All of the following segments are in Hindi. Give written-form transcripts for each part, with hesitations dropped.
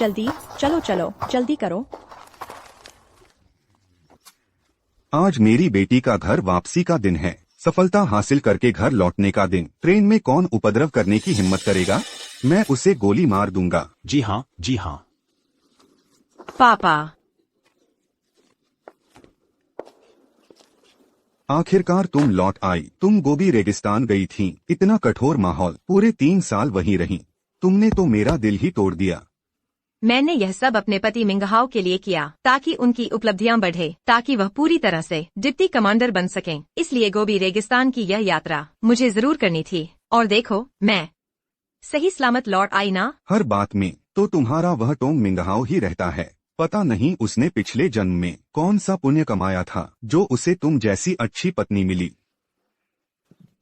जल्दी, चलो चलो, जल्दी करो। आज मेरी बेटी का घर वापसी का दिन है, सफलता हासिल करके घर लौटने का दिन। ट्रेन में कौन उपद्रव करने की हिम्मत करेगा? मैं उसे गोली मार दूंगा। जी हाँ, जी हाँ। पापा, आखिरकार तुम लौट आई। तुम गोबी रेगिस्तान गई थी। इतना कठोर माहौल, पूरे 3 साल वहीं रही। तुमने तो मेरा दिल ही तोड़ दिया। मैंने यह सब अपने पति मिंगहाओ के लिए किया ताकि उनकी उपलब्धियां बढ़े, ताकि वह पूरी तरह से डिप्टी कमांडर बन सकें। इसलिए गोबी रेगिस्तान की यह यात्रा मुझे जरूर करनी थी। और देखो, मैं सही सलामत लौट आई ना। हर बात में तो तुम्हारा वह टोंग मिंगहाओ ही रहता है। पता नहीं उसने पिछले जन्म में कौन सा पुण्य कमाया था जो उसे तुम जैसी अच्छी पत्नी मिली।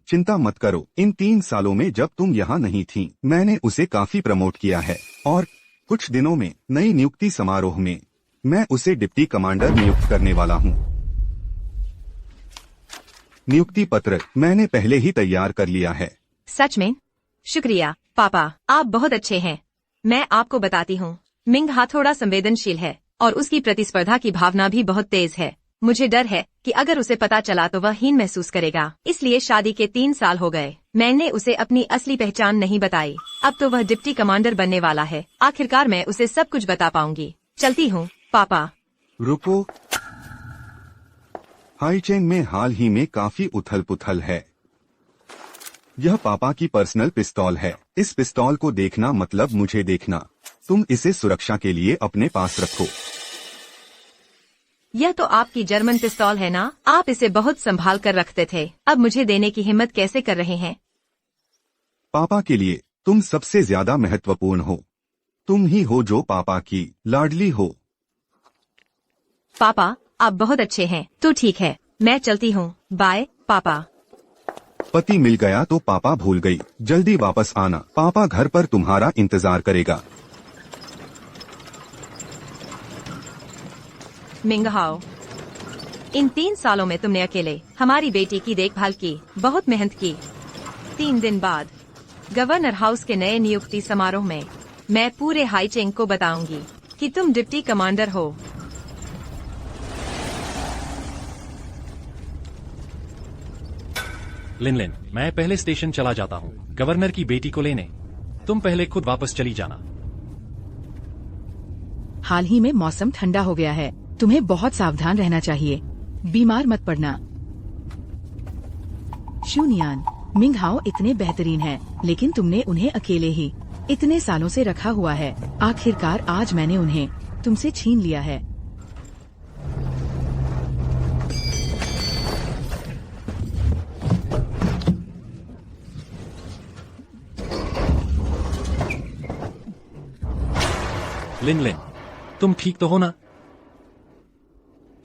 चिंता मत करो, इन 3 सालों में जब तुम यहाँ नहीं थी, मैंने उसे काफी प्रमोट किया है और कुछ दिनों में नई नियुक्ति समारोह में मैं उसे डिप्टी कमांडर नियुक्त करने वाला हूँ। नियुक्ति पत्र मैंने पहले ही तैयार कर लिया है। सच में? शुक्रिया पापा, आप बहुत अच्छे हैं। मैं आपको बताती हूँ, मिंगहा थोड़ा संवेदनशील है और उसकी प्रतिस्पर्धा की भावना भी बहुत तेज है। मुझे डर है कि अगर उसे पता चला तो वह हीन महसूस करेगा। इसलिए शादी के 3 साल हो गए, मैंने उसे अपनी असली पहचान नहीं बताई। अब तो वह डिप्टी कमांडर बनने वाला है। आखिरकार मैं उसे सब कुछ बता पाऊंगी। चलती हूँ पापा। रुको, हाईचेंग में हाल ही में काफी उथल पुथल है। यह पापा की पर्सनल पिस्तौल है। इस पिस्तौल को देखना मतलब मुझे देखना। तुम इसे सुरक्षा के लिए अपने पास रखो। यह तो आपकी जर्मन पिस्तौल है ना? आप इसे बहुत संभाल कर रखते थे, अब मुझे देने की हिम्मत कैसे कर रहे हैं? पापा के लिए तुम सबसे ज्यादा महत्वपूर्ण हो। तुम ही हो जो पापा की लाडली हो। पापा, आप बहुत अच्छे हैं। तो ठीक है, मैं चलती हूँ। बाय पापा। पति मिल गया तो पापा भूल गई। जल्दी वापस आना, पापा घर पर तुम्हारा इंतजार करेगा। मिंगहाओ, इन 3 सालों में तुमने अकेले हमारी बेटी की देखभाल की, बहुत मेहनत की। 3 दिन बाद गवर्नर हाउस के नए नियुक्ति समारोह में मैं पूरे हाईचेंग को बताऊंगी कि तुम डिप्टी कमांडर हो। लिन, मैं पहले स्टेशन चला जाता हूँ गवर्नर की बेटी को लेने। तुम पहले खुद वापस चली जाना। हाल ही में मौसम ठंडा हो गया है, तुम्हें बहुत सावधान रहना चाहिए। बीमार मत पड़ना। शूनियान, मिंगहाओ इतने बेहतरीन हैं, लेकिन तुमने उन्हें अकेले ही इतने सालों से रखा हुआ है। आखिरकार आज मैंने उन्हें तुमसे छीन लिया है। लिन, तुम ठीक तो हो ना?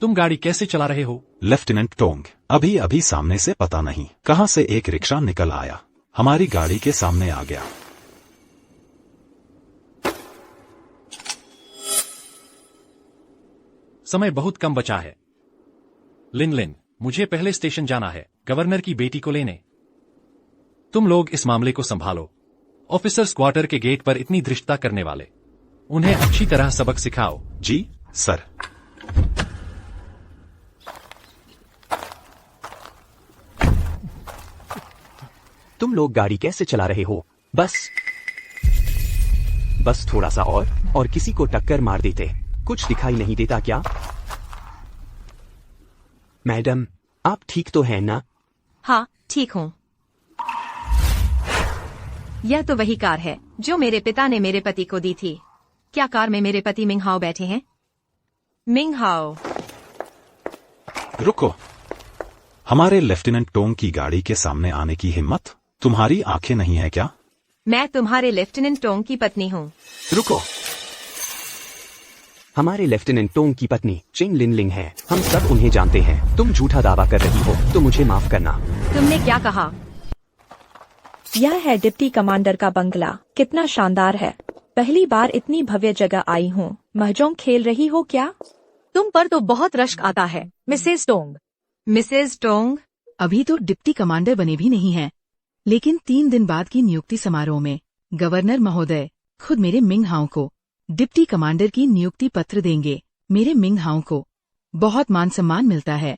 तुम गाड़ी कैसे चला रहे हो? लेफ्टिनेंट टोंग, अभी अभी सामने से पता नहीं कहां से एक रिक्शा निकल आया, हमारी गाड़ी के सामने आ गया। समय बहुत कम बचा है। लिन, मुझे पहले स्टेशन जाना है गवर्नर की बेटी को लेने। तुम लोग इस मामले को संभालो। ऑफिसर्स क्वार्टर के गेट पर इतनी धृष्टता करने वाले, उन्हें अच्छी तरह सबक सिखाओ। जी सर। तुम लोग गाड़ी कैसे चला रहे हो? बस थोड़ा सा और किसी को टक्कर मार देते। कुछ दिखाई नहीं देता क्या? मैडम, आप ठीक तो हैं ना? हाँ, ठीक हूँ। यह तो वही कार है जो मेरे पिता ने मेरे पति को दी थी। क्या कार में मेरे पति मिंगहाओ बैठे हैं? मिंगहाओ, रुको। हमारे लेफ्टिनेंट टोंग की गाड़ी के सामने आने की हिम्मत? तुम्हारी आंखें नहीं है क्या? मैं तुम्हारे लेफ्टिनेंट टोंग की पत्नी हूँ। रुको। हमारे लेफ्टिनेंट टोंग की पत्नी चिंग लिनलिंग है। हम सब उन्हें जानते हैं। तुम झूठा दावा कर रही हो तो मुझे माफ करना। तुमने क्या कहा? यह है डिप्टी कमांडर का बंगला। कितना शानदार है। पहली बार इतनी भव्य जगह आई हूँ। महजोंग खेल रही हो क्या? तुम पर तो बहुत रश्क आता है मिसेस टोंग। मिसेस टोंग? अभी तो डिप्टी कमांडर बने भी नहीं हैं, लेकिन 3 दिन बाद की नियुक्ति समारोह में गवर्नर महोदय खुद मेरे मिंगहाओ को डिप्टी कमांडर की नियुक्ति पत्र देंगे। मेरे मिंग हाउ को बहुत मान सम्मान मिलता है।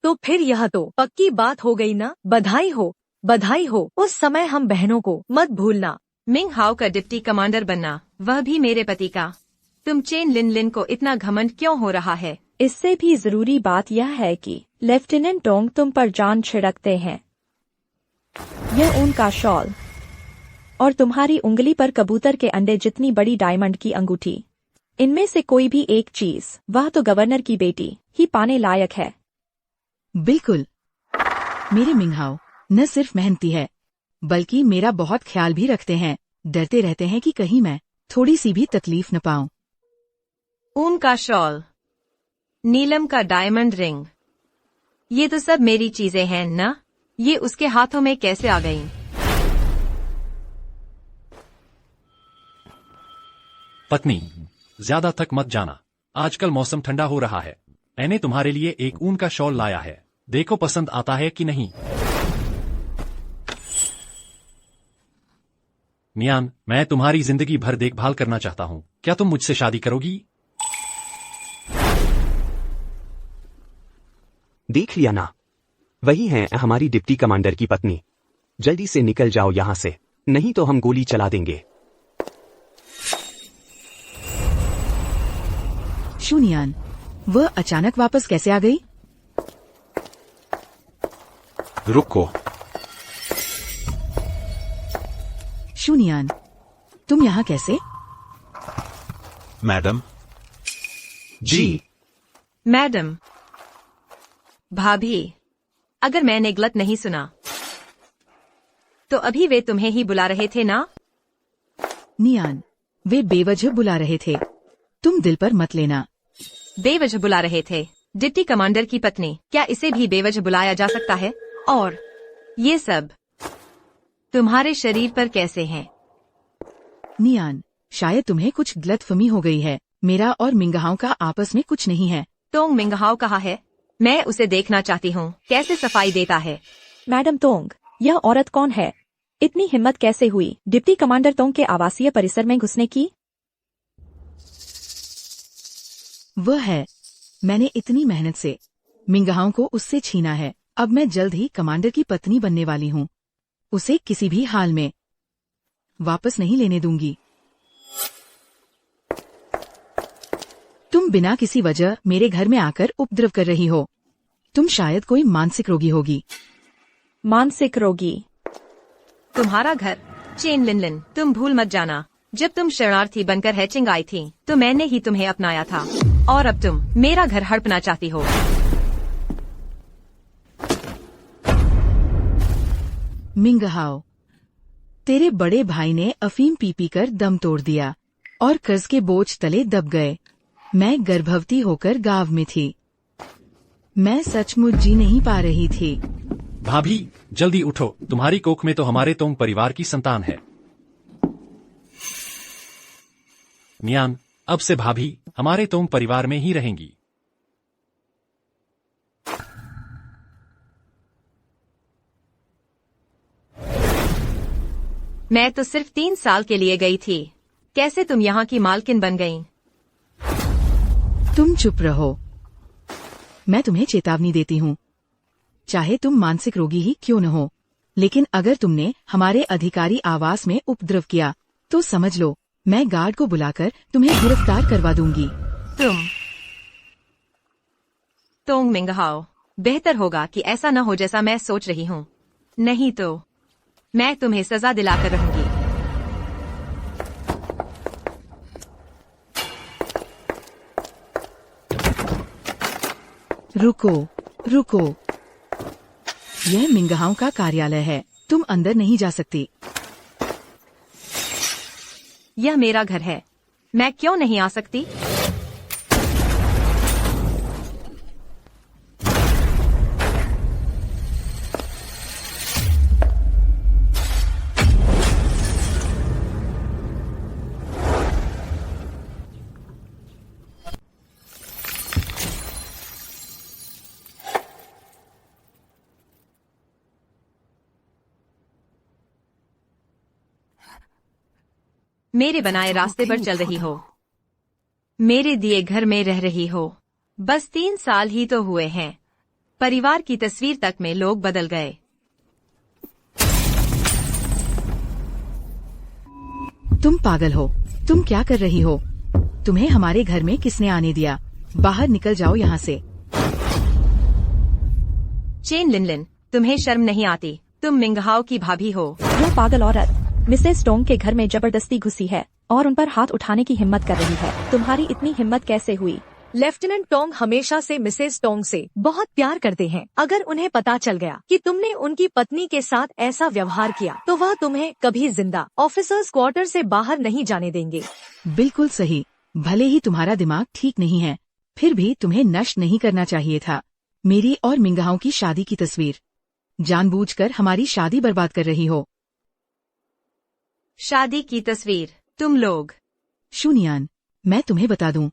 तो फिर यह तो पक्की बात हो गई ना। बधाई हो, बधाई हो। उस समय हम बहनों को मत भूलना। मिंग हाओ का डिप्टी कमांडर बनना, वह भी मेरे पति का। तुम चेन लिन लिन को इतना घमंड क्यों हो रहा है? इससे भी जरूरी बात यह है कि लेफ्टिनेंट टोंग तुम पर जान छिड़कते हैं। यह ऊन का शॉल और तुम्हारी उंगली पर कबूतर के अंडे जितनी बड़ी डायमंड की अंगूठी, इनमें से कोई भी एक चीज वह तो गवर्नर की बेटी ही पाने लायक है। बिल्कुल। मेरे मिंग हाओ न सिर्फ मेहनती है, बल्कि मेरा बहुत ख्याल भी रखते हैं। डरते रहते हैं कि कहीं मैं थोड़ी सी भी तकलीफ न पाऊं। ऊन का शॉल, नीलम का डायमंड रिंग, ये तो सब मेरी चीजें हैं ना? ये उसके हाथों में कैसे आ गईं? पत्नी, ज्यादा तक मत जाना। आजकल मौसम ठंडा हो रहा है। मैंने तुम्हारे लिए एक ऊन का शॉल लाया है। देखो पसंद आता है कि नहीं। मियान, मैं तुम्हारी जिंदगी भर देखभाल करना चाहता हूँ। क्या तुम मुझसे शादी करोगी? देख लिया ना, वही है हमारी डिप्टी कमांडर की पत्नी। जल्दी से निकल जाओ यहाँ से, नहीं तो हम गोली चला देंगे। शूनियान, वह अचानक वापस कैसे आ गई? रुको। शूनियान, तुम यहाँ कैसे? मैडम जी। मैडम, भाभी, अगर मैंने गलत नहीं सुना तो अभी वे तुम्हें ही बुला रहे थे ना? नियान, वे बेवजह बुला रहे थे। तुम दिल पर मत लेना। बेवजह बुला रहे थे? डिप्टी कमांडर की पत्नी, क्या इसे भी बेवजह बुलाया जा सकता है? और ये सब तुम्हारे शरीर पर कैसे हैं? नियान, शायद तुम्हें कुछ गलतफहमी हो गई है। मेरा और मिंगहाओं का आपस में कुछ नहीं है। टोंग मिंगहाओ कहाँ है? मैं उसे देखना चाहती हूँ। कैसे सफाई देता है? मैडम तोंग, यह औरत कौन है? इतनी हिम्मत कैसे हुई डिप्टी कमांडर तोंग के आवासीय परिसर में घुसने की? वह है, मैंने इतनी मेहनत से मिंगहाओं को उससे छीना है। अब मैं जल्द ही कमांडर की पत्नी बनने वाली हूँ। उसे किसी भी हाल में वापस नहीं लेने दूंगी। तुम बिना किसी वजह मेरे घर में आकर उपद्रव कर रही हो। तुम शायद कोई मानसिक रोगी होगी। मानसिक रोगी? तुम्हारा घर चेन लिन लिन, तुम भूल मत जाना, जब तुम शरणार्थी बनकर हैचिंग आई थी तो मैंने ही तुम्हें अपनाया था, और अब तुम मेरा घर हड़पना चाहती हो। मिंगहाओ, तेरे बड़े भाई ने अफीम पी पी कर दम तोड़ दिया और कर्ज के बोझ तले दब गए। मैं गर्भवती होकर गांव में थी। मैं सचमुच जी नहीं पा रही थी। भाभी, जल्दी उठो। तुम्हारी कोख में तो हमारे तोंग परिवार की संतान है। नियान, अब से भाभी हमारे तोंग परिवार में ही रहेंगी। मैं तो सिर्फ 3 साल के लिए गई थी। कैसे तुम यहाँ की मालकिन बन गईं? तुम चुप रहो। मैं तुम्हें चेतावनी देती हूँ। चाहे तुम मानसिक रोगी ही क्यों न हो, लेकिन अगर तुमने हमारे अधिकारी आवास में उपद्रव किया तो समझ लो मैं गार्ड को बुलाकर तुम्हें गिरफ्तार करवा दूंगी। तुम तोंग मिंगहाओ, बेहतर होगा कि ऐसा न हो जैसा मैं सोच रही हूँ, नहीं तो मैं तुम्हें सजा दिलाकर रहूंगी। रुको, रुको। यह मिंगहाओं का कार्यालय है। तुम अंदर नहीं जा सकती। यह मेरा घर है, मैं क्यों नहीं आ सकती? मेरे बनाए रास्ते पर चल रही हो, मेरे दिए घर में रह रही हो। बस 3 साल ही तो हुए हैं, परिवार की तस्वीर तक में लोग बदल गए। तुम पागल हो, तुम क्या कर रही हो? तुम्हें हमारे घर में किसने आने दिया? बाहर निकल जाओ यहाँ से। चेन लिनलिन, तुम्हें शर्म नहीं आती? तुम मिंगहाओ की भाभी हो। वो पागल औरत मिसेस टोंग के घर में जबरदस्ती घुसी है और उन पर हाथ उठाने की हिम्मत कर रही है। तुम्हारी इतनी हिम्मत कैसे हुई? लेफ्टिनेंट टोंग हमेशा से मिसेस टोंग से बहुत प्यार करते हैं। अगर उन्हें पता चल गया कि तुमने उनकी पत्नी के साथ ऐसा व्यवहार किया तो वह तुम्हें कभी जिंदा ऑफिसर्स क्वार्टर से बाहर नहीं जाने देंगे। बिल्कुल सही। भले ही तुम्हारा दिमाग ठीक नहीं है, फिर भी तुम्हें नष्ट नहीं करना चाहिए था। मेरी और मिंगहाओं की शादी की तस्वीर। जानबूझकर हमारी शादी बर्बाद कर रही हो। शादी की तस्वीर? तुम लोग। शूनियान, मैं तुम्हें बता दूं,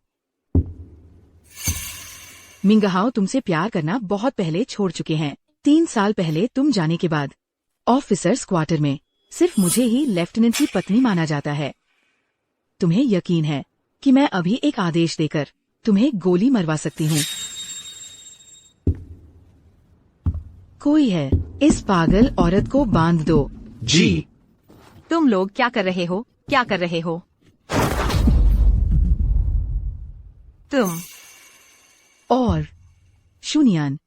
मिंगहाओ तुमसे प्यार करना बहुत पहले छोड़ चुके हैं। 3 साल पहले तुम जाने के बाद ऑफिसर्स क्वार्टर में सिर्फ मुझे ही लेफ्टिनेंट की पत्नी माना जाता है। तुम्हें यकीन है कि मैं अभी एक आदेश देकर तुम्हें गोली मरवा सकती हूँ। कोई है, इस पागल औरत को बांध दो। जी। तुम लोग क्या कर रहे हो? क्या कर रहे हो तुम? और शूनियान,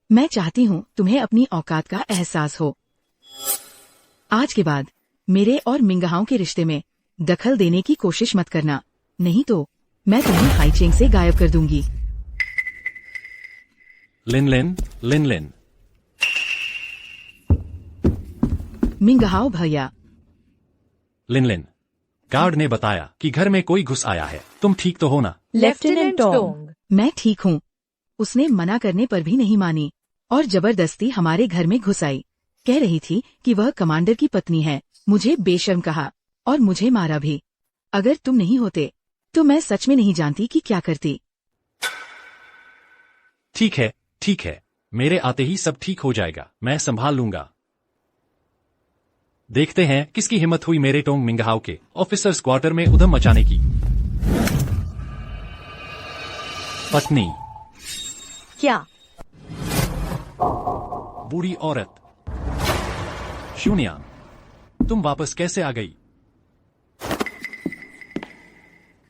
मैं चाहती हूँ तुम्हें अपनी औकात का एहसास हो। आज के बाद मेरे और मिंगहाओं के रिश्ते में दखल देने की कोशिश मत करना, नहीं तो मैं तुम्हें हाईचेंग से गायब कर दूंगी। लिनलिन, लिनलिन। मिंगहाओ भैया। लिनलिन, गार्ड ने बताया कि घर में कोई घुस आया है। तुम ठीक तो हो ना? लेफ्टिनेंट टोंग। मैं ठीक हूँ। उसने मना करने पर भी नहीं मानी और जबरदस्ती हमारे घर में घुस आई। कह रही थी कि वह कमांडर की पत्नी है। मुझे बेशर्म कहा और मुझे मारा भी। अगर तुम नहीं होते तो मैं सच में नहीं जानती कि क्या करती। ठीक है, ठीक है। मेरे आते ही सब ठीक हो जाएगा। मैं संभाल लूंगा। देखते हैं किसकी हिम्मत हुई मेरे टोंग मिंगहाओ के ऑफिसर्स क्वार्टर में उधम मचाने की। पत्नी? क्या? बूढ़ी औरत। शून्यान, तुम वापस कैसे आ गई?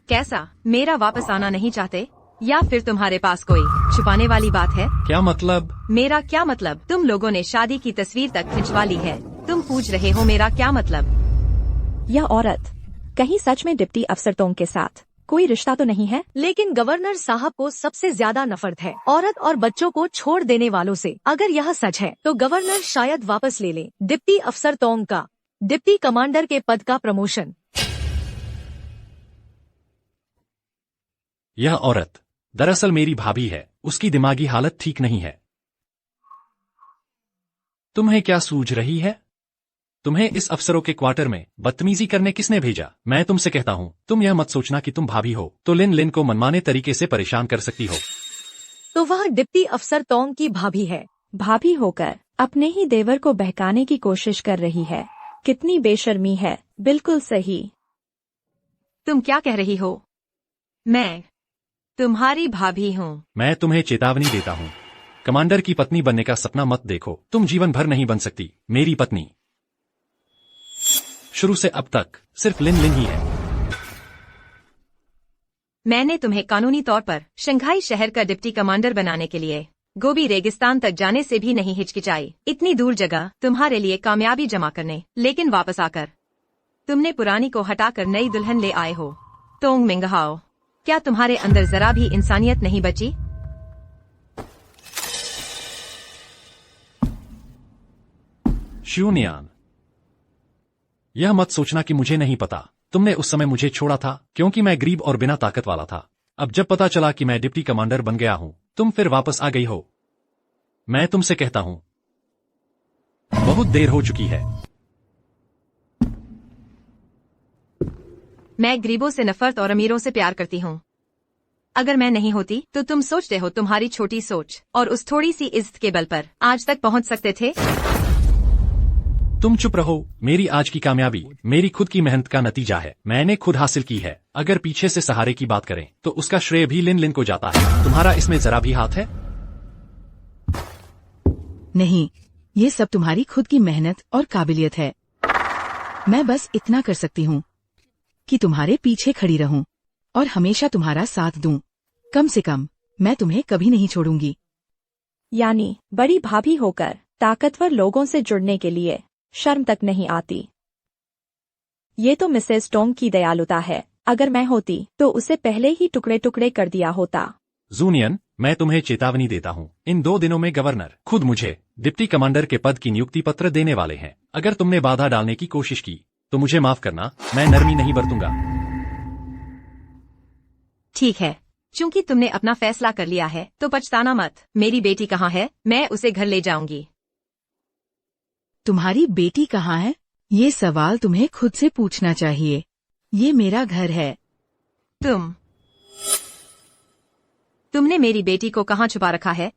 कैसा? मेरा वापस आना नहीं चाहते या फिर तुम्हारे पास कोई छुपाने वाली बात है? क्या मतलब? मेरा क्या मतलब? तुम लोगों ने शादी की तस्वीर तक खिंचवा ली है। तुम पूछ रहे हो मेरा क्या मतलब? यह औरत कहीं सच में डिप्टी अफसर टोंग के साथ कोई रिश्ता तो नहीं है? लेकिन गवर्नर साहब को सबसे ज्यादा नफरत है औरत और बच्चों को छोड़ देने वालों से। अगर यह सच है तो गवर्नर शायद वापस ले ले डिप्टी अफसर टोंग का डिप्टी कमांडर के पद का प्रमोशन। यह औरत दरअसल मेरी भाभी है। उसकी दिमागी हालत ठीक नहीं है। तुम्हें क्या सूझ रही है? तुम्हें इस अफसरों के क्वार्टर में बदतमीजी करने किसने भेजा? मैं तुमसे कहता हूँ, तुम यह मत सोचना कि तुम भाभी हो तो लिन को मनमाने तरीके से परेशान कर सकती हो। तो वह डिप्टी अफसर टोंग की भाभी है। भाभी होकर अपने ही देवर को बहकाने की कोशिश कर रही है। कितनी बेशर्मी है। बिल्कुल सही। तुम क्या कह रही हो? मैं तुम्हारी भाभी हूँ। मैं तुम्हें चेतावनी देता हूँ, कमांडर की पत्नी बनने का सपना मत देखो। तुम जीवन भर नहीं बन सकती मेरी पत्नी। शुरू से अब तक सिर्फ लिन ही है। मैंने तुम्हें कानूनी तौर पर शंघाई शहर का डिप्टी कमांडर बनाने के लिए गोबी रेगिस्तान तक जाने से भी नहीं हिचकिचाई। इतनी दूर जगह तुम्हारे लिए कामयाबी जमा करने, लेकिन वापस आकर तुमने पुरानी को हटाकर नई दुल्हन ले आए हो। टोंग मिंगहाओ, क्या तुम्हारे अंदर जरा भी इंसानियत नहीं बची? शून्यान, यह मत सोचना कि मुझे नहीं पता। तुमने उस समय मुझे छोड़ा था क्योंकि मैं गरीब और बिना ताकत वाला था। अब जब पता चला कि मैं डिप्टी कमांडर बन गया हूं, तुम फिर वापस आ गई हो। मैं तुमसे कहता हूं, बहुत देर हो चुकी है। मैं गरीबों से नफरत और अमीरों से प्यार करती हूँ। अगर मैं नहीं होती तो तुम सोचते हो तुम्हारी छोटी सोच और उस थोड़ी सी इज्जत के बल पर आज तक पहुँच सकते थे? तुम चुप रहो। मेरी आज की कामयाबी मेरी खुद की मेहनत का नतीजा है। मैंने खुद हासिल की है। अगर पीछे से सहारे की बात करें तो उसका श्रेय भी लिन लिन को जाता है। तुम्हारा इसमें जरा भी हाथ है? नहीं, ये सब तुम्हारी खुद की मेहनत और काबिलियत है। मैं बस इतना कर सकती हूँ कि तुम्हारे पीछे खड़ी रहूं और हमेशा तुम्हारा साथ दूं। कम से कम मैं तुम्हें कभी नहीं छोड़ूंगी। यानी बड़ी भाभी होकर ताकतवर लोगों से जुड़ने के लिए शर्म तक नहीं आती। ये तो मिसेस टोंग की दयालुता है। अगर मैं होती तो उसे पहले ही टुकड़े टुकड़े कर दिया होता। जूनियन, मैं तुम्हें चेतावनी देता हूँ। इन 2 दिनों में गवर्नर खुद मुझे डिप्टी कमांडर के पद की नियुक्ति पत्र देने वाले हैं। अगर तुमने बाधा डालने की कोशिश की तो मुझे माफ करना, मैं नरमी नहीं बरतूंगा। ठीक है, चूंकि तुमने अपना फैसला कर लिया है तो पछताना मत। मेरी बेटी कहाँ है? मैं उसे घर ले जाऊंगी। तुम्हारी बेटी कहाँ है? ये सवाल तुम्हें खुद से पूछना चाहिए। ये मेरा घर है। तुमने मेरी बेटी को कहाँ छुपा रखा है?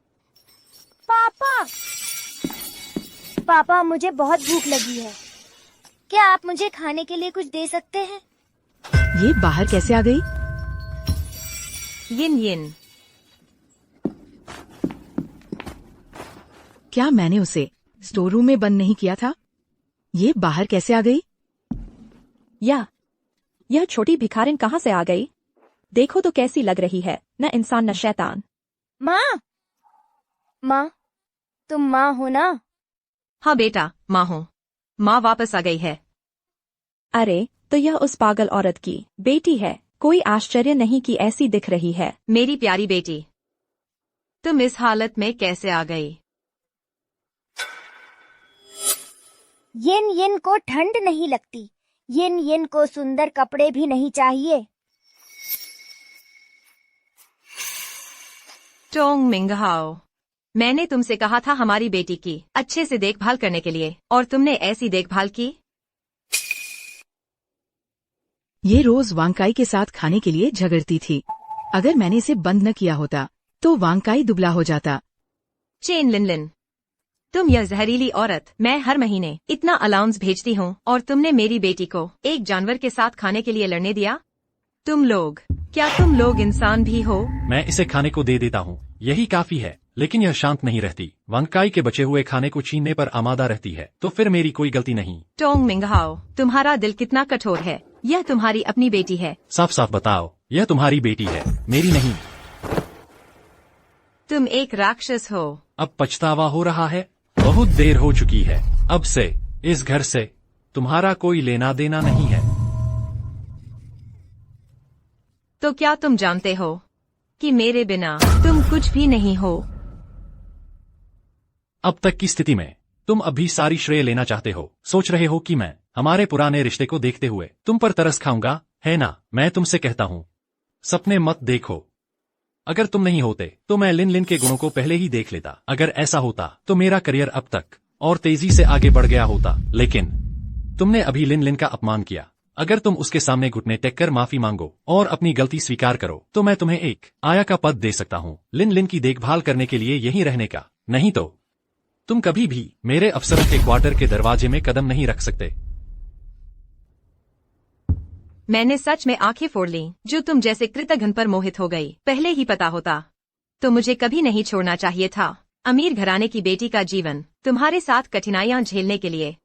पापा, मुझे बहुत भूख लगी है। क्या आप मुझे खाने के लिए कुछ दे सकते हैं? ये बाहर कैसे आ गई? यिन यिन, क्या मैंने उसे स्टोर रूम में बंद नहीं किया था? ये बाहर कैसे आ गई? यह छोटी भिखारिन कहाँ से आ गई? देखो तो कैसी लग रही है, न इंसान न शैतान। माँ, तुम माँ हो ना? हाँ बेटा, माँ हूँ। माँ वापस आ गई है। अरे, तो यह उस पागल औरत की बेटी है। कोई आश्चर्य नहीं कि ऐसी दिख रही है। मेरी प्यारी बेटी, तुम इस हालत में कैसे आ गई? यिन यिन को ठंड नहीं लगती। यिन यिन को सुंदर कपड़े भी नहीं चाहिए। टोंग मिंगहाओ, मैंने तुमसे कहा था हमारी बेटी की अच्छे से देखभाल करने के लिए, और तुमने ऐसी देखभाल की। ये रोज वांगकाई के साथ खाने के लिए झगड़ती थी। अगर मैंने इसे बंद न किया होता तो वांगकाई दुबला हो जाता। चेन लिन लिन, तुम यह जहरीली औरत। मैं हर महीने इतना अलाउंस भेजती हूँ और तुमने मेरी बेटी को एक जानवर के साथ खाने के लिए लड़ने दिया। क्या तुम लोग इंसान भी हो? मैं इसे खाने को दे देता हूँ, यही काफी है। लेकिन यह शांत नहीं रहती। वांगकाई के बचे हुए खाने को छीनने पर आमादा रहती है। तो फिर मेरी कोई गलती नहीं। टोंग मिंगहाओ, तुम्हारा दिल कितना कठोर है। यह तुम्हारी अपनी बेटी है। साफ साफ बताओ, यह तुम्हारी बेटी है, मेरी नहीं। तुम एक राक्षस हो। अब पछतावा हो रहा है। बहुत देर हो चुकी है। अब से इस घर से तुम्हारा कोई लेना देना नहीं है। तो क्या तुम जानते हो कि मेरे बिना तुम कुछ भी नहीं हो? अब तक की स्थिति में तुम अभी सारी श्रेय लेना चाहते हो। सोच रहे हो कि मैं हमारे पुराने रिश्ते को देखते हुए तुम पर तरस खाऊंगा, है ना? मैं तुमसे कहता हूँ, सपने मत देखो। अगर तुम नहीं होते तो मैं लिन लिन के गुणों को पहले ही देख लेता। अगर ऐसा होता तो मेरा करियर अब तक और तेजी से आगे बढ़ गया होता। लेकिन तुमने अभी लिन लिन का अपमान किया। अगर तुम उसके सामने घुटने टेक कर माफी मांगो और अपनी गलती स्वीकार करो तो मैं तुम्हें एक आया का पद दे सकता हूँ, लिन लिन की देखभाल करने के लिए यहीं रहने का। नहीं तो तुम कभी भी मेरे अफसरों के क्वार्टर के दरवाजे में कदम नहीं रख सकते। मैंने सच में आंखें फोड़ ली जो तुम जैसे कृतघ्न पर मोहित हो गई। पहले ही पता होता तो मुझे कभी नहीं छोड़ना चाहिए था। अमीर घराने की बेटी का जीवन तुम्हारे साथ कठिनाइयां झेलने के लिए।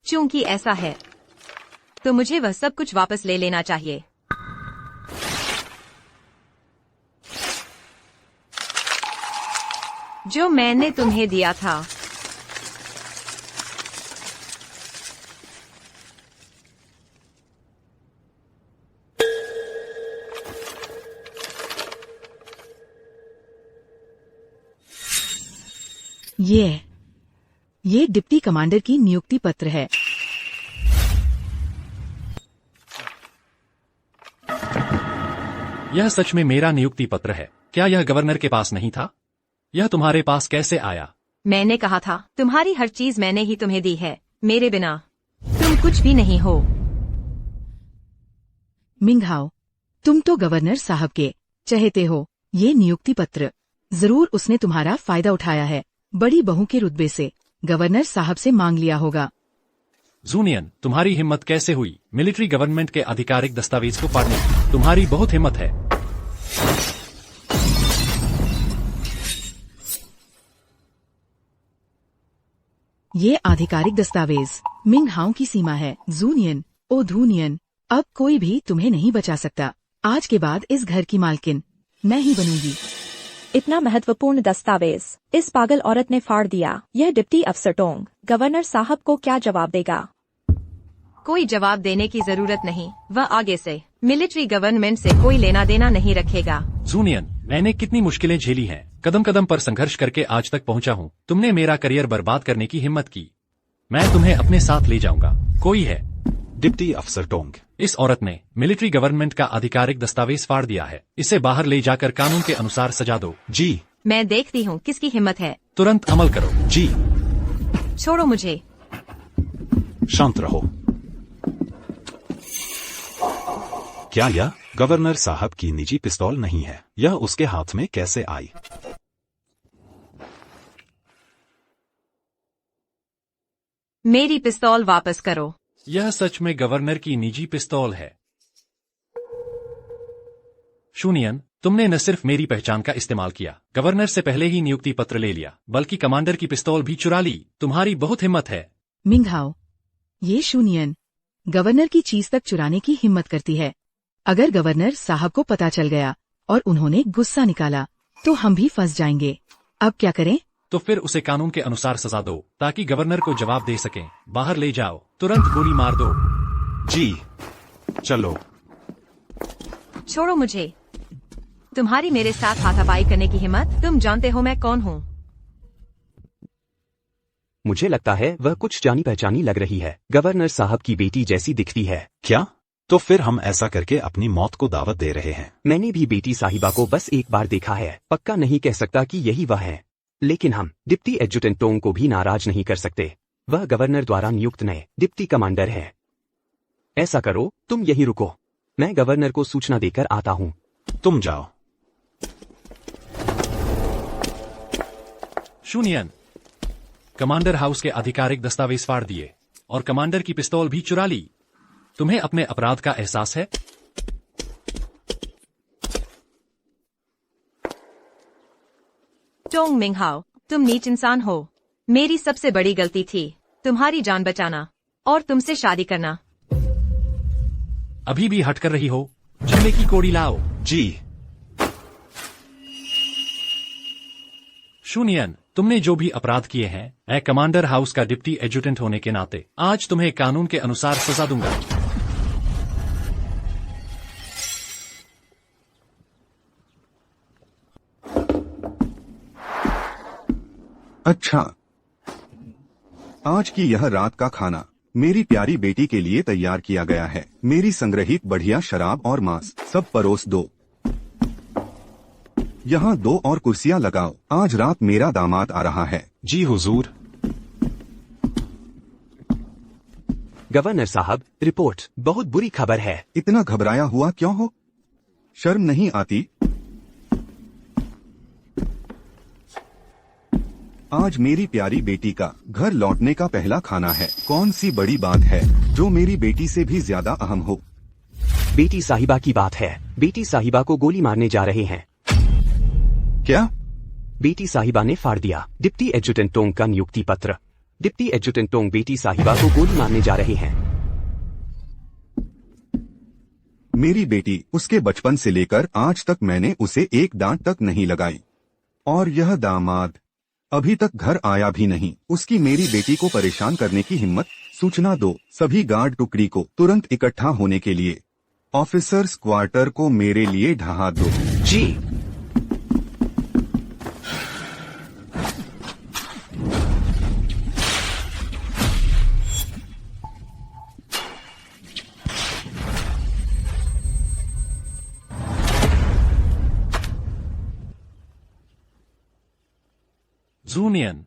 चूंकि ऐसा है तो मुझे वह सब कुछ वापस ले लेना चाहिए। जो मैंने तुम्हें दिया था। ये डिप्टी कमांडर की नियुक्ति पत्र है। यह सच में मेरा नियुक्ति पत्र है। क्या यह गवर्नर के पास नहीं था? यह तुम्हारे पास कैसे आया? मैंने कहा था तुम्हारी हर चीज मैंने ही तुम्हें दी है। मेरे बिना तुम कुछ भी नहीं हो। मिंगहाओ, तुम तो गवर्नर साहब के चहेते हो। ये नियुक्ति पत्र जरूर उसने तुम्हारा फायदा उठाया है। बड़ी बहू के रुतबे से गवर्नर साहब से मांग लिया होगा। जूनियन, तुम्हारी हिम्मत कैसे हुई मिलिट्री गवर्नमेंट के आधिकारिक दस्तावेज को फाड़ने की? तुम्हारी बहुत हिम्मत है। ये आधिकारिक दस्तावेज मिंग हाउ की सीमा है। जूनियन, ओ धूनियन, अब कोई भी तुम्हें नहीं बचा सकता। आज के बाद इस घर की मालकिन मैं ही बनूंगी। इतना महत्वपूर्ण दस्तावेज इस पागल औरत ने फाड़ दिया। यह डिप्टी अफसर टोंग गवर्नर साहब को क्या जवाब देगा? कोई जवाब देने की जरूरत नहीं। वह आगे से मिलिट्री गवर्नमेंट से कोई लेना देना नहीं रखेगा। जूनियन, मैंने कितनी मुश्किलें झेली हैं, कदम कदम पर संघर्ष करके आज तक पहुंचा हूं। तुमने मेरा करियर बर्बाद करने की हिम्मत की। मैं तुम्हें अपने साथ ले जाऊंगा। कोई है? डिप्टी अफसर टोंग, इस औरत ने मिलिट्री गवर्नमेंट का आधिकारिक दस्तावेज फाड़ दिया है। इसे बाहर ले जाकर कानून के अनुसार सजा दो। जी। मैं देखती हूँ किसकी हिम्मत है। तुरंत अमल करो। जी। छोड़ो मुझे। शांत रहो। क्या यह गवर्नर साहब की निजी पिस्तौल नहीं है? यह उसके हाथ में कैसे आई? मेरी पिस्तौल वापस करो। यह सच में गवर्नर की निजी पिस्तौल है। शूनियन, तुमने न सिर्फ मेरी पहचान का इस्तेमाल किया, गवर्नर से पहले ही नियुक्ति पत्र ले लिया, बल्कि कमांडर की पिस्तौल भी चुरा ली। तुम्हारी बहुत हिम्मत है। मिंग हाउ, ये शूनियन गवर्नर की चीज तक चुराने की हिम्मत करती है। अगर गवर्नर साहब को पता चल गया और उन्होंने गुस्सा निकाला तो हम भी फंस जाएंगे। अब क्या करें? तो फिर उसे कानून के अनुसार सजा दो ताकि गवर्नर को जवाब दे सकें। बाहर ले जाओ, तुरंत गोली मार दो। जी। चलो। छोड़ो मुझे। तुम्हारी मेरे साथ हाथापाई करने की हिम्मत? तुम जानते हो मैं कौन हूँ। मुझे लगता है वह कुछ जानी पहचानी लग रही है। गवर्नर साहब की बेटी जैसी दिखती है। क्या? तो फिर हम ऐसा करके अपनी मौत को दावत दे रहे हैं। मैंने भी बेटी साहिबा को बस एक बार देखा है। पक्का नहीं कह सकता कि यही वह है, लेकिन हम डिप्टी एडजुटेंट टोंग को भी नाराज नहीं कर सकते। वह गवर्नर द्वारा नियुक्त नए डिप्टी कमांडर है। ऐसा करो, तुम यहीं रुको, मैं गवर्नर को सूचना देकर आता हूँ। तुम जाओ। शूनियन, कमांडर हाउस के आधिकारिक दस्तावेज फाड़ दिए और कमांडर की पिस्तौल भी चुरा ली। तुम्हें अपने अपराध का एहसास है? टोंग मिंग हाओ, तुम नीच इंसान हो। मेरी सबसे बड़ी गलती थी तुम्हारी जान बचाना और तुमसे शादी करना। अभी भी हट कर रही हो? चमड़े की कोड़ी लाओ। जी। शूनियन, तुमने जो भी अपराध किए हैं, मैं कमांडर हाउस का डिप्टी एडजुटेंट होने के नाते आज तुम्हें कानून के अनुसार सजा दूंगा। अच्छा, आज की यह रात का खाना मेरी प्यारी बेटी के लिए तैयार किया गया है। मेरी संग्रहित बढ़िया शराब और मांस सब परोस दो। यहाँ 2 और कुर्सियाँ लगाओ। आज रात मेरा दामाद आ रहा है। जी हुजूर। गवर्नर साहब, रिपोर्ट, बहुत बुरी खबर है। इतना घबराया हुआ क्यों हो? शर्म नहीं आती? आज मेरी प्यारी बेटी का घर लौटने का पहला खाना है। कौन सी बड़ी बात है जो मेरी बेटी से भी ज्यादा अहम हो? बेटी साहिबा की बात है। बेटी साहिबा को गोली मारने जा रहे हैं। क्या? बेटी साहिबा ने फाड़ दिया डिप्टी एडजुटेंट टोंग का नियुक्ति पत्र। डिप्टी एडजुटेंट टोंग बेटी साहिबा को गोली मारने जा रहे हैं। मेरी बेटी, उसके बचपन से लेकर आज तक मैंने उसे एक डांट तक नहीं लगाई, और यह दामाद अभी तक घर आया भी नहीं। उसकी मेरी बेटी को परेशान करने की हिम्मत। सूचना दो सभी गार्ड टुकड़ी को तुरंत इकट्ठा होने के लिए। ऑफिसर्स क्वार्टर को मेरे लिए ढहा दो। जी। जूनियन,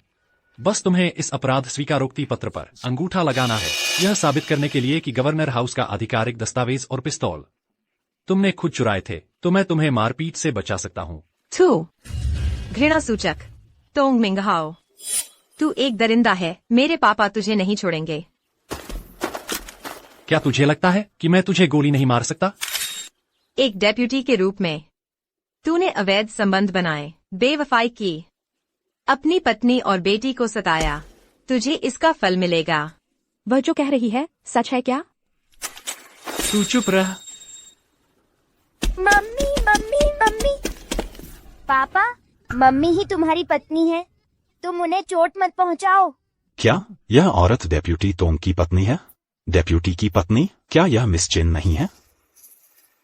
बस तुम्हें इस अपराध स्वीकारोक्ति पत्र पर अंगूठा लगाना है, यह साबित करने के लिए कि गवर्नर हाउस का आधिकारिक दस्तावेज और पिस्तौल तुमने खुद चुराए थे, तो मैं तुम्हें मारपीट से बचा सकता हूँ। थू, घृणा सूचक। टोंग मिंग हाओ, तू एक दरिंदा है, मेरे पापा तुझे नहीं छोड़ेंगे। क्या तुझे लगता है कि मैं तुझे गोली नहीं मार सकता? एक डेप्यूटी के रूप में तूने अवैध संबंध बनाए, बेवफाई की, अपनी पत्नी और बेटी को सताया। तुझे इसका फल मिलेगा। वह जो कह रही है सच है क्या? तू चुप रह। Mummy mummy mummy. पापा, मम्मी ही तुम्हारी पत्नी है, तुम उन्हें चोट मत पहुंचाओ। क्या यह औरत डेप्यूटी तोंग की पत्नी है? डेप्यूटी की पत्नी? क्या यह मिस चेन नहीं है?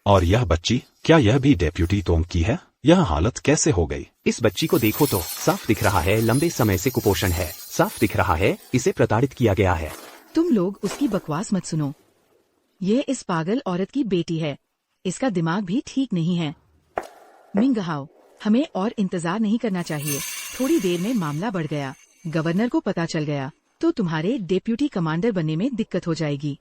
और यह बच्ची, क्या यह भी डेप्यूटी तोंग की है? यह हालत कैसे हो गई? इस बच्ची को देखो तो साफ दिख रहा है लंबे समय से कुपोषण है। साफ दिख रहा है इसे प्रताड़ित किया गया है। तुम लोग उसकी बकवास मत सुनो। ये इस पागल औरत की बेटी है। इसका दिमाग भी ठीक नहीं है। मिंगहाओ, हमें और इंतजार नहीं करना चाहिए। थोड़ी देर में मामला बढ़ गया, गवर्नर को पता चल गया तो तुम्हारे डेप्यूटी कमांडर बनने में दिक्कत हो जाएगी।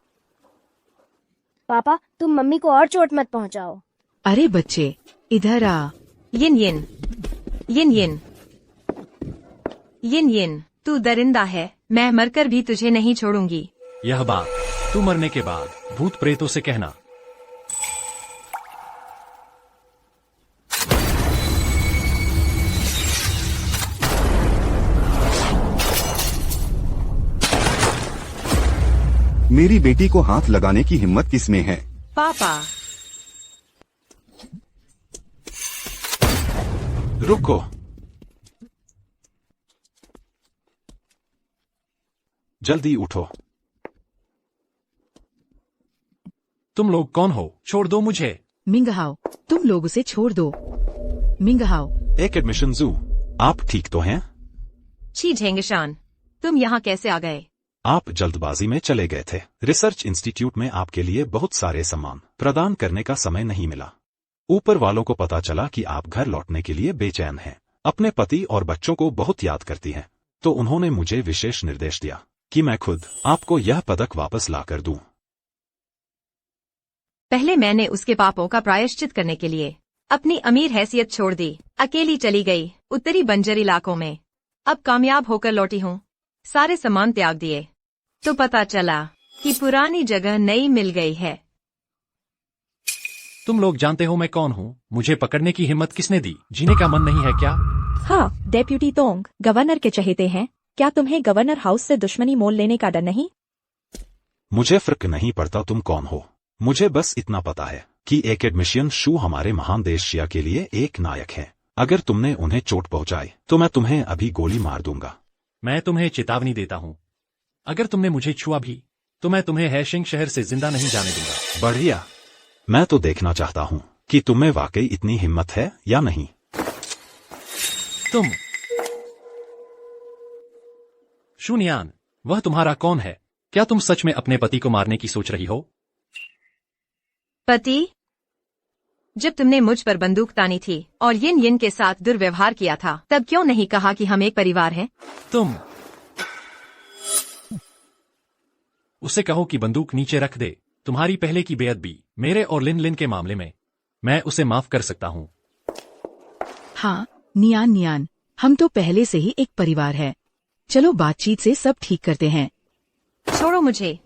पापा, तुम मम्मी को और चोट मत पहुंचाओ। अरे बच्चे, इधर आ। यिन यिन, यिन यिन, यिन यिन, तू दरिंदा है, मैं मरकर भी तुझे नहीं छोड़ूंगी। यह बात तू मरने के बाद भूत प्रेतों से कहना। मेरी बेटी को हाथ लगाने की हिम्मत किसमें है? पापा, रुको। जल्दी उठो। तुम लोग कौन हो? छोड़ दो मुझे। मिंगहाओ, तुम लोग उसे छोड़ दो। मिंगहाओ, एक एडमिशन जू, आप ठीक तो हैं? शी झेंगशान, तुम यहाँ कैसे आ गए? आप जल्दबाजी में चले गए थे। रिसर्च इंस्टीट्यूट में आपके लिए बहुत सारे सम्मान प्रदान करने का समय नहीं मिला। ऊपर वालों को पता चला कि आप घर लौटने के लिए बेचैन हैं, अपने पति और बच्चों को बहुत याद करती हैं, तो उन्होंने मुझे विशेष निर्देश दिया कि मैं खुद आपको यह पदक वापस लाकर दूं। पहले मैंने उसके पापों का प्रायश्चित करने के लिए अपनी अमीर हैसियत छोड़ दी, अकेली चली गई उत्तरी बंजर इलाकों में। अब कामयाब होकर लौटी हूँ, सारे सामान त्याग दिए, तो पता चला कि पुरानी जगह नई मिल गई है। तुम लोग जानते हो मैं कौन हूँ? मुझे पकड़ने की हिम्मत किसने दी? जीने का मन नहीं है क्या? हाँ, डेप्यूटी तोंग गवर्नर के चहेते हैं। क्या तुम्हें गवर्नर हाउस से दुश्मनी मोल लेने का डर नहीं? मुझे फर्क नहीं पड़ता तुम कौन हो। मुझे बस इतना पता है कि एक एडमिशन शू हमारे महान देश शिया के लिए एक नायक है। अगर तुमने उन्हें चोट पहुंचाई तो मैं तुम्हें अभी गोली मार दूंगा। मैं तुम्हें चेतावनी देता हूँ, अगर तुमने मुझे छुआ भी तो मैं तुम्हें हैशिंग शहर से जिंदा नहीं जाने दूंगा। बढ़िया, मैं तो देखना चाहता हूँ कि तुम्हें वाकई इतनी हिम्मत है या नहीं। तुम शून्यान, वह तुम्हारा कौन है? क्या तुम सच में अपने पति को मारने की सोच रही हो? पति? जब तुमने मुझ पर बंदूक तानी थी और यिन यिन के साथ दुर्व्यवहार किया था, तब क्यों नहीं कहा कि हम एक परिवार हैं? तुम उसे कहो कि बंदूक नीचे रख दे। तुम्हारी पहले की बेअदबी मेरे और लिन लिन के मामले में मैं उसे माफ कर सकता हूँ। हाँ, नियान नियान, हम तो पहले से ही एक परिवार है। चलो बातचीत से सब ठीक करते हैं। छोड़ो मुझे।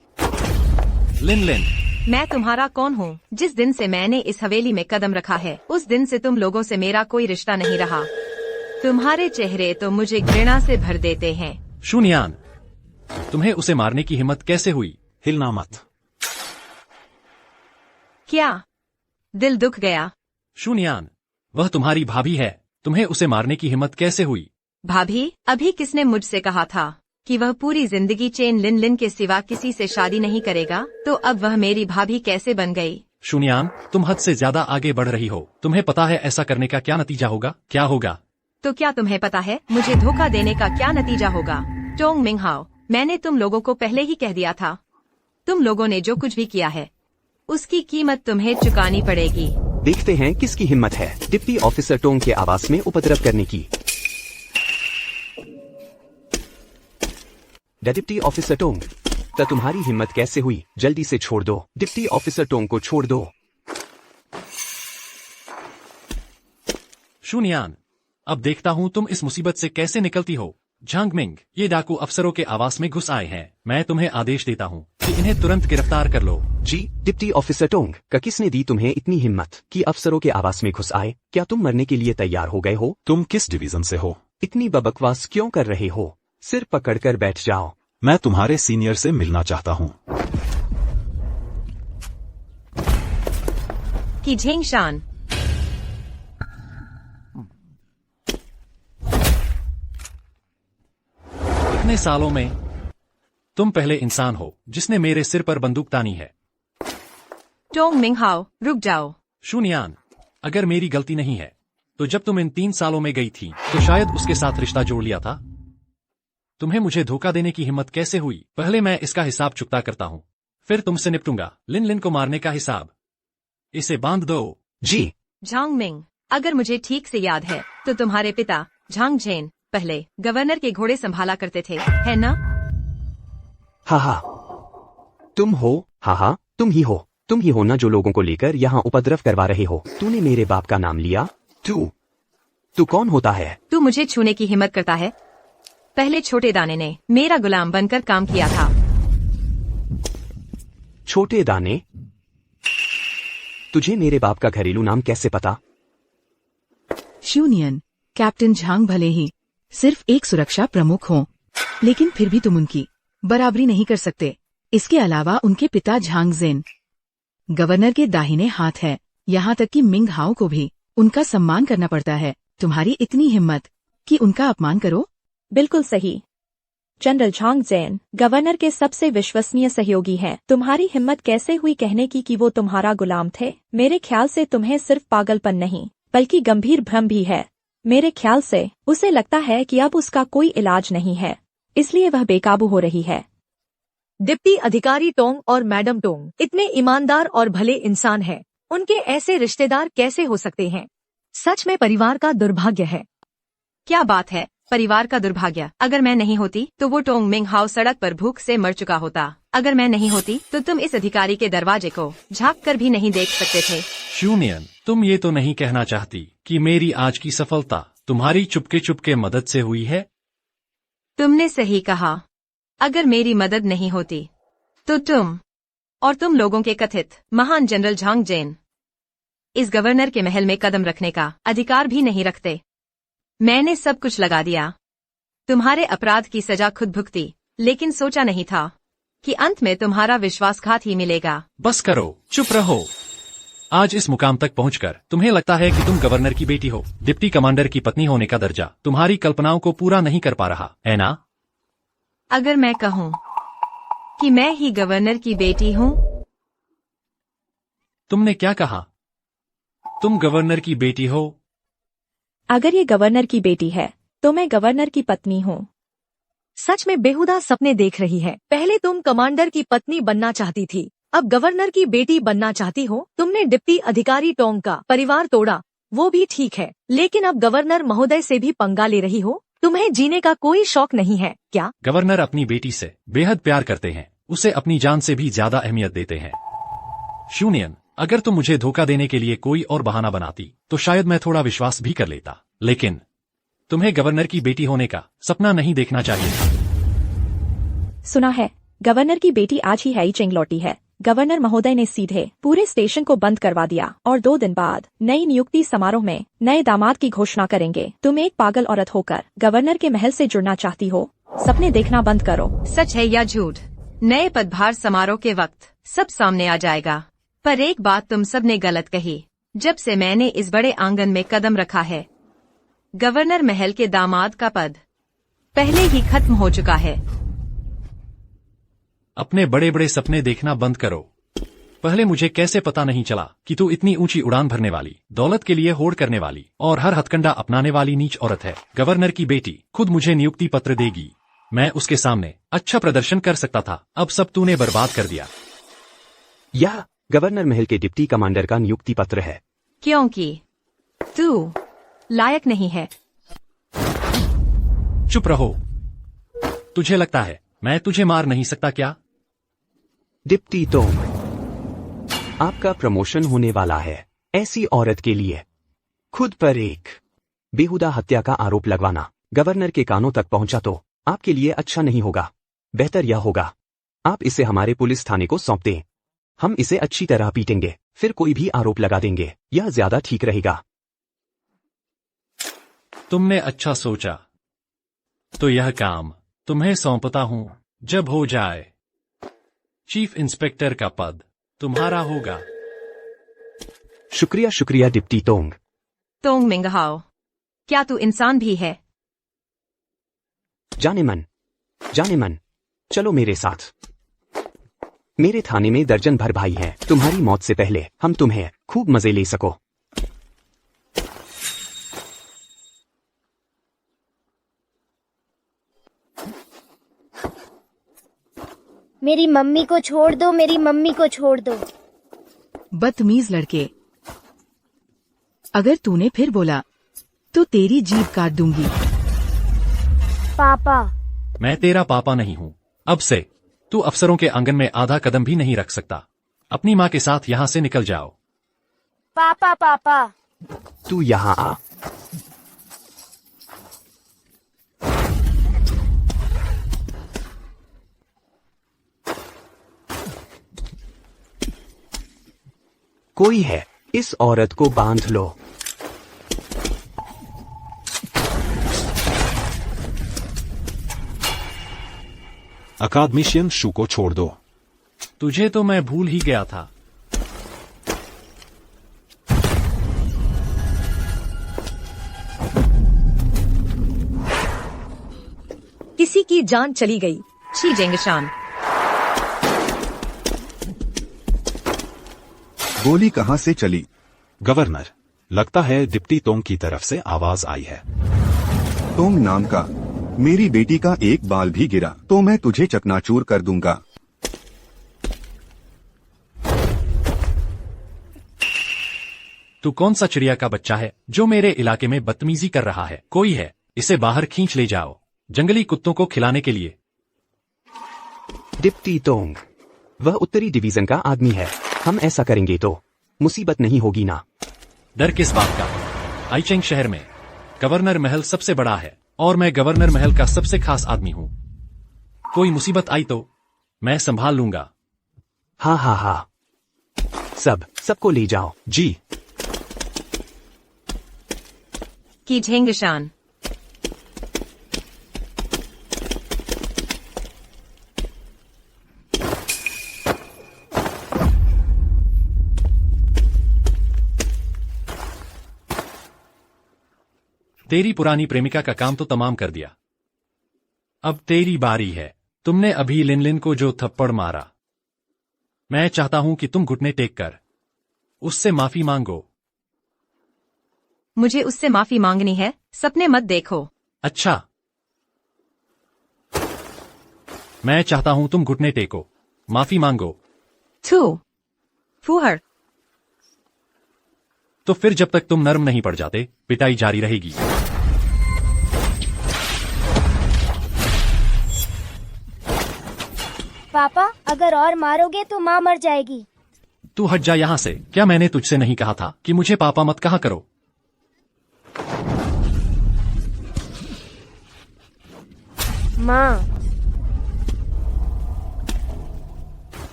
लिन लिन, मैं तुम्हारा कौन हूँ? जिस दिन से मैंने इस हवेली में कदम रखा है, उस दिन से तुम लोगों से मेरा कोई रिश्ता नहीं रहा। तुम्हारे चेहरे तो मुझे घृणा से भर देते हैं। शून्यान, तुम्हें उसे मारने की हिम्मत कैसे हुई? हिलना मत। क्या दिल दुख गया? शून्यान, वह तुम्हारी भाभी है, तुम्हें उसे मारने की हिम्मत कैसे हुई? भाभी? अभी किसने मुझसे कहा था कि वह पूरी जिंदगी चेन लिन लिन के सिवा किसी से शादी नहीं करेगा? तो अब वह मेरी भाभी कैसे बन गई? शून्यान, तुम हद से ज्यादा आगे बढ़ रही हो। तुम्हें पता है ऐसा करने का क्या नतीजा होगा? क्या होगा? तो क्या तुम्हें पता है मुझे धोखा देने का क्या नतीजा होगा? टोंग मिंगहाओ, मैंने तुम लोगों को पहले ही कह दिया था। तुम लोगों ने जो कुछ भी किया है उसकी कीमत तुम्हें चुकानी पड़ेगी। देखते हैं किसकी हिम्मत है डिप्टी ऑफिसर टोंग के आवास में उपद्रव करने की। डिप्टी ऑफिसर टोंग, तो तुम्हारी हिम्मत कैसे हुई? जल्दी से छोड़ दो, डिप्टी ऑफिसर टोंग को छोड़ दो। शून्यान, अब देखता हूँ तुम इस मुसीबत से कैसे निकलती हो। झांगमिंग, ये डाकू अफसरों के आवास में घुस आए हैं। मैं तुम्हें आदेश देता हूँ कि इन्हें तुरंत गिरफ्तार कर लो। जी डिप्टी ऑफिसर टोंग, किसने दी तुम्हें इतनी हिम्मत कि अफसरों के आवास में घुस आए? क्या तुम मरने के लिए तैयार हो गए हो? तुम किस डिवीजन से हो? इतनी बकवास क्यों कर रहे हो? सिर पकड़कर बैठ जाओ। मैं तुम्हारे सीनियर से मिलना चाहता हूँ। कि झेंग शान। इतने सालों में तुम पहले इंसान हो जिसने मेरे सिर पर बंदूक तानी है। टोंग मिंगहाओ, रुक जाओ। शून्यान, अगर मेरी गलती नहीं है तो जब तुम इन 3 सालों में गई थी तो शायद उसके साथ रिश्ता जोड़ लिया था। तुम्हें मुझे धोखा देने की हिम्मत कैसे हुई? पहले मैं इसका हिसाब चुकता करता हूँ, फिर तुमसे निपटूंगा। लिन लिन को मारने का हिसाब। इसे बांध दो। जी झांगमिंग, अगर मुझे ठीक से याद है तो तुम्हारे पिता झांग झेन पहले गवर्नर के घोड़े संभाला करते थे, है ना? हाँ, तुम हो। हाँ, तुम ही हो ना जो लोगों को लेकर यहाँ उपद्रव करवा रहे हो। तूने मेरे बाप का नाम लिया। तू कौन होता है? तू मुझे छूने की हिम्मत करता है? पहले छोटे दाने ने मेरा गुलाम बनकर काम किया था। छोटे दाने? तुझे मेरे बाप का घरेलू नाम कैसे पता? शून्यन, कैप्टन झांग भले ही सिर्फ एक सुरक्षा प्रमुख हों, लेकिन फिर भी तुम उनकी बराबरी नहीं कर सकते। इसके अलावा उनके पिता झांग जेन गवर्नर के दाहिने हाथ है। यहाँ तक कि मिंग हाओ को भी उनका सम्मान करना पड़ता है। तुम्हारी इतनी हिम्मत कि उनका अपमान करो? बिल्कुल सही। जनरल झांग जेन गवर्नर के सबसे विश्वसनीय सहयोगी हैं। तुम्हारी हिम्मत कैसे हुई कहने की कि वो तुम्हारा गुलाम थे? मेरे ख्याल से तुम्हें सिर्फ पागलपन नहीं बल्कि गंभीर भ्रम भी है। मेरे ख्याल से उसे लगता है कि अब उसका कोई इलाज नहीं है, इसलिए वह बेकाबू हो रही है। डिप्टी अधिकारी टोंग और मैडम टोंग इतने ईमानदार और भले इंसान हैं, उनके ऐसे रिश्तेदार कैसे हो सकते हैं? सच में परिवार का दुर्भाग्य है। क्या बात है, परिवार का दुर्भाग्य? अगर मैं नहीं होती तो वो टोंग मिंगहाओ सड़क पर भूख से मर चुका होता। अगर मैं नहीं होती तो तुम इस अधिकारी के दरवाजे को झाँक कर भी नहीं देख सकते थे। शून्यन, तुम ये तो नहीं कहना चाहती कि मेरी आज की सफलता तुम्हारी चुपके मदद से हुई है? तुमने सही कहा। अगर मेरी मदद नहीं होती तो तुम लोगों के कथित महान जनरल झांग जेन इस गवर्नर के महल में कदम रखने का अधिकार भी नहीं रखते। मैंने सब कुछ लगा दिया, तुम्हारे अपराध की सजा खुद भुगती, लेकिन सोचा नहीं था कि अंत में तुम्हारा विश्वासघात ही मिलेगा। बस करो, चुप रहो। आज इस मुकाम तक पहुंचकर तुम्हें लगता है कि तुम गवर्नर की बेटी हो। डिप्टी कमांडर की पत्नी होने का दर्जा तुम्हारी कल्पनाओं को पूरा नहीं कर पा रहा, है ना? अगर मैं कहूँ कि मैं ही गवर्नर की बेटी हूँ? तुमने क्या कहा? तुम गवर्नर की बेटी हो? अगर ये गवर्नर की बेटी है तो मैं गवर्नर की पत्नी हूँ। सच में बेहुदा सपने देख रही है। पहले तुम कमांडर की पत्नी बनना चाहती थी, अब गवर्नर की बेटी बनना चाहती हो। तुमने डिप्टी अधिकारी टोंग का परिवार तोड़ा, वो भी ठीक है, लेकिन अब गवर्नर महोदय से भी पंगा ले रही हो। तुम्हें जीने का कोई शौक नहीं है क्या? गवर्नर अपनी बेटी से बेहद प्यार करते हैं, उसे अपनी जान से भी ज्यादा अहमियत देते हैं। शून्यन, अगर तुम मुझे धोखा देने के लिए कोई और बहाना बनाती तो शायद मैं थोड़ा विश्वास भी कर लेता, लेकिन तुम्हें गवर्नर की बेटी होने का सपना नहीं देखना चाहिए था। सुना है गवर्नर की बेटी आज ही हाईचेंग लौटी है। गवर्नर महोदय ने सीधे पूरे स्टेशन को बंद करवा दिया और 2 दिन बाद नई नियुक्ति समारोह में नए दामाद की घोषणा करेंगे। तुम एक पागल औरत होकर गवर्नर के महल से जुड़ना चाहती हो? सपने देखना बंद करो। सच है या झूठ, नए पदभार समारोह के वक्त सब सामने आ जाएगा। पर एक बात तुम सबने गलत कही। जब से मैंने इस बड़े आंगन में कदम रखा है, गवर्नर महल के दामाद का पद पहले ही खत्म हो चुका है। अपने बड़े बड़े सपने देखना बंद करो। पहले मुझे कैसे पता नहीं चला कि तू इतनी ऊंची उड़ान भरने वाली, दौलत के लिए होड़ करने वाली और हर हथकंडा अपनाने वाली नीच औरत है। गवर्नर की बेटी खुद मुझे नियुक्ति पत्र देगी, मैं उसके सामने अच्छा प्रदर्शन कर सकता था। अब सब तूने बर्बाद कर दिया। यह गवर्नर महल के डिप्टी कमांडर का नियुक्ति पत्र है। क्योंकि तू लायक नहीं है। चुप रहो। तुझे लगता है मैं तुझे मार नहीं सकता क्या? डिप्टी टोंग, आपका प्रमोशन होने वाला है। ऐसी औरत के लिए खुद पर एक बेहुदा हत्या का आरोप लगवाना गवर्नर के कानों तक पहुंचा तो आपके लिए अच्छा नहीं होगा। बेहतर यह होगा आप इसे हमारे पुलिस थाने को सौंप दें। हम इसे अच्छी तरह पीटेंगे, फिर कोई भी आरोप लगा देंगे। यह ज्यादा ठीक रहेगा। तुमने अच्छा सोचा। तो यह काम तुम्हें सौंपता हूं। जब हो जाए, चीफ इंस्पेक्टर का पद तुम्हारा होगा। शुक्रिया शुक्रिया डिप्टी तोंग। तोंग मिंगहाओ, क्या तू इंसान भी है? जाने मन, चलो मेरे साथ। मेरे थाने में दर्जन भर भाई हैं। तुम्हारी मौत से पहले हम तुम्हें खूब मजे ले सको। मेरी मम्मी को छोड़ दो, मेरी मम्मी को छोड़ दो। बदतमीज लड़के, अगर तूने फिर बोला तो तेरी जीभ काट दूंगी। पापा, मैं तेरा पापा नहीं हूं। अब से तू अफसरों के आंगन में आधा कदम भी नहीं रख सकता। अपनी माँ के साथ यहाँ से निकल जाओ। पापा, पापा। तू यहाँ आ। कोई है, इस औरत को बांध लो। अकादमिशियन शू को छोड़ दो। तुझे तो मैं भूल ही गया था। किसी की जान चली गई। शी जेंगशान, गोली कहाँ से चली? गवर्नर, लगता है डिप्टी तोंग की तरफ से आवाज आई है। तोंग नाम का? मेरी बेटी का एक बाल भी गिरा तो मैं तुझे चकनाचूर कर दूंगा। तू कौन सा चिड़िया का बच्चा है जो मेरे इलाके में बदतमीजी कर रहा है? कोई है, इसे बाहर खींच ले जाओ, जंगली कुत्तों को खिलाने के लिए। डिप्टी तोंग, वह उत्तरी डिवीजन का आदमी है। हम ऐसा करेंगे तो मुसीबत नहीं होगी ना? डर किस बात का? आईचेंग शहर में गवर्नर महल सबसे बड़ा है और मैं गवर्नर महल का सबसे खास आदमी हूँ। कोई मुसीबत आई तो मैं संभाल लूंगा। हाँ हाँ हाँ, सबको ले जाओ। जी। की झेंगशान, तेरी पुरानी प्रेमिका का काम तो तमाम कर दिया। अब तेरी बारी है। तुमने अभी लिनलिन को जो थप्पड़ मारा, मैं चाहता हूं कि तुम घुटने टेक कर उससे माफी मांगो। मुझे उससे माफी मांगनी है। सपने मत देखो। अच्छा, मैं चाहता हूं तुम घुटने टेको, माफी मांगो। थू, फूहर। तो फिर जब तक तुम नर्म नहीं पड़ जाते, पिटाई जारी रहेगी। पापा, अगर और मारोगे तो माँ मर जाएगी। तू हट जा यहाँ से। क्या मैंने तुझसे नहीं कहा था कि मुझे पापा मत कहा करो? माँ,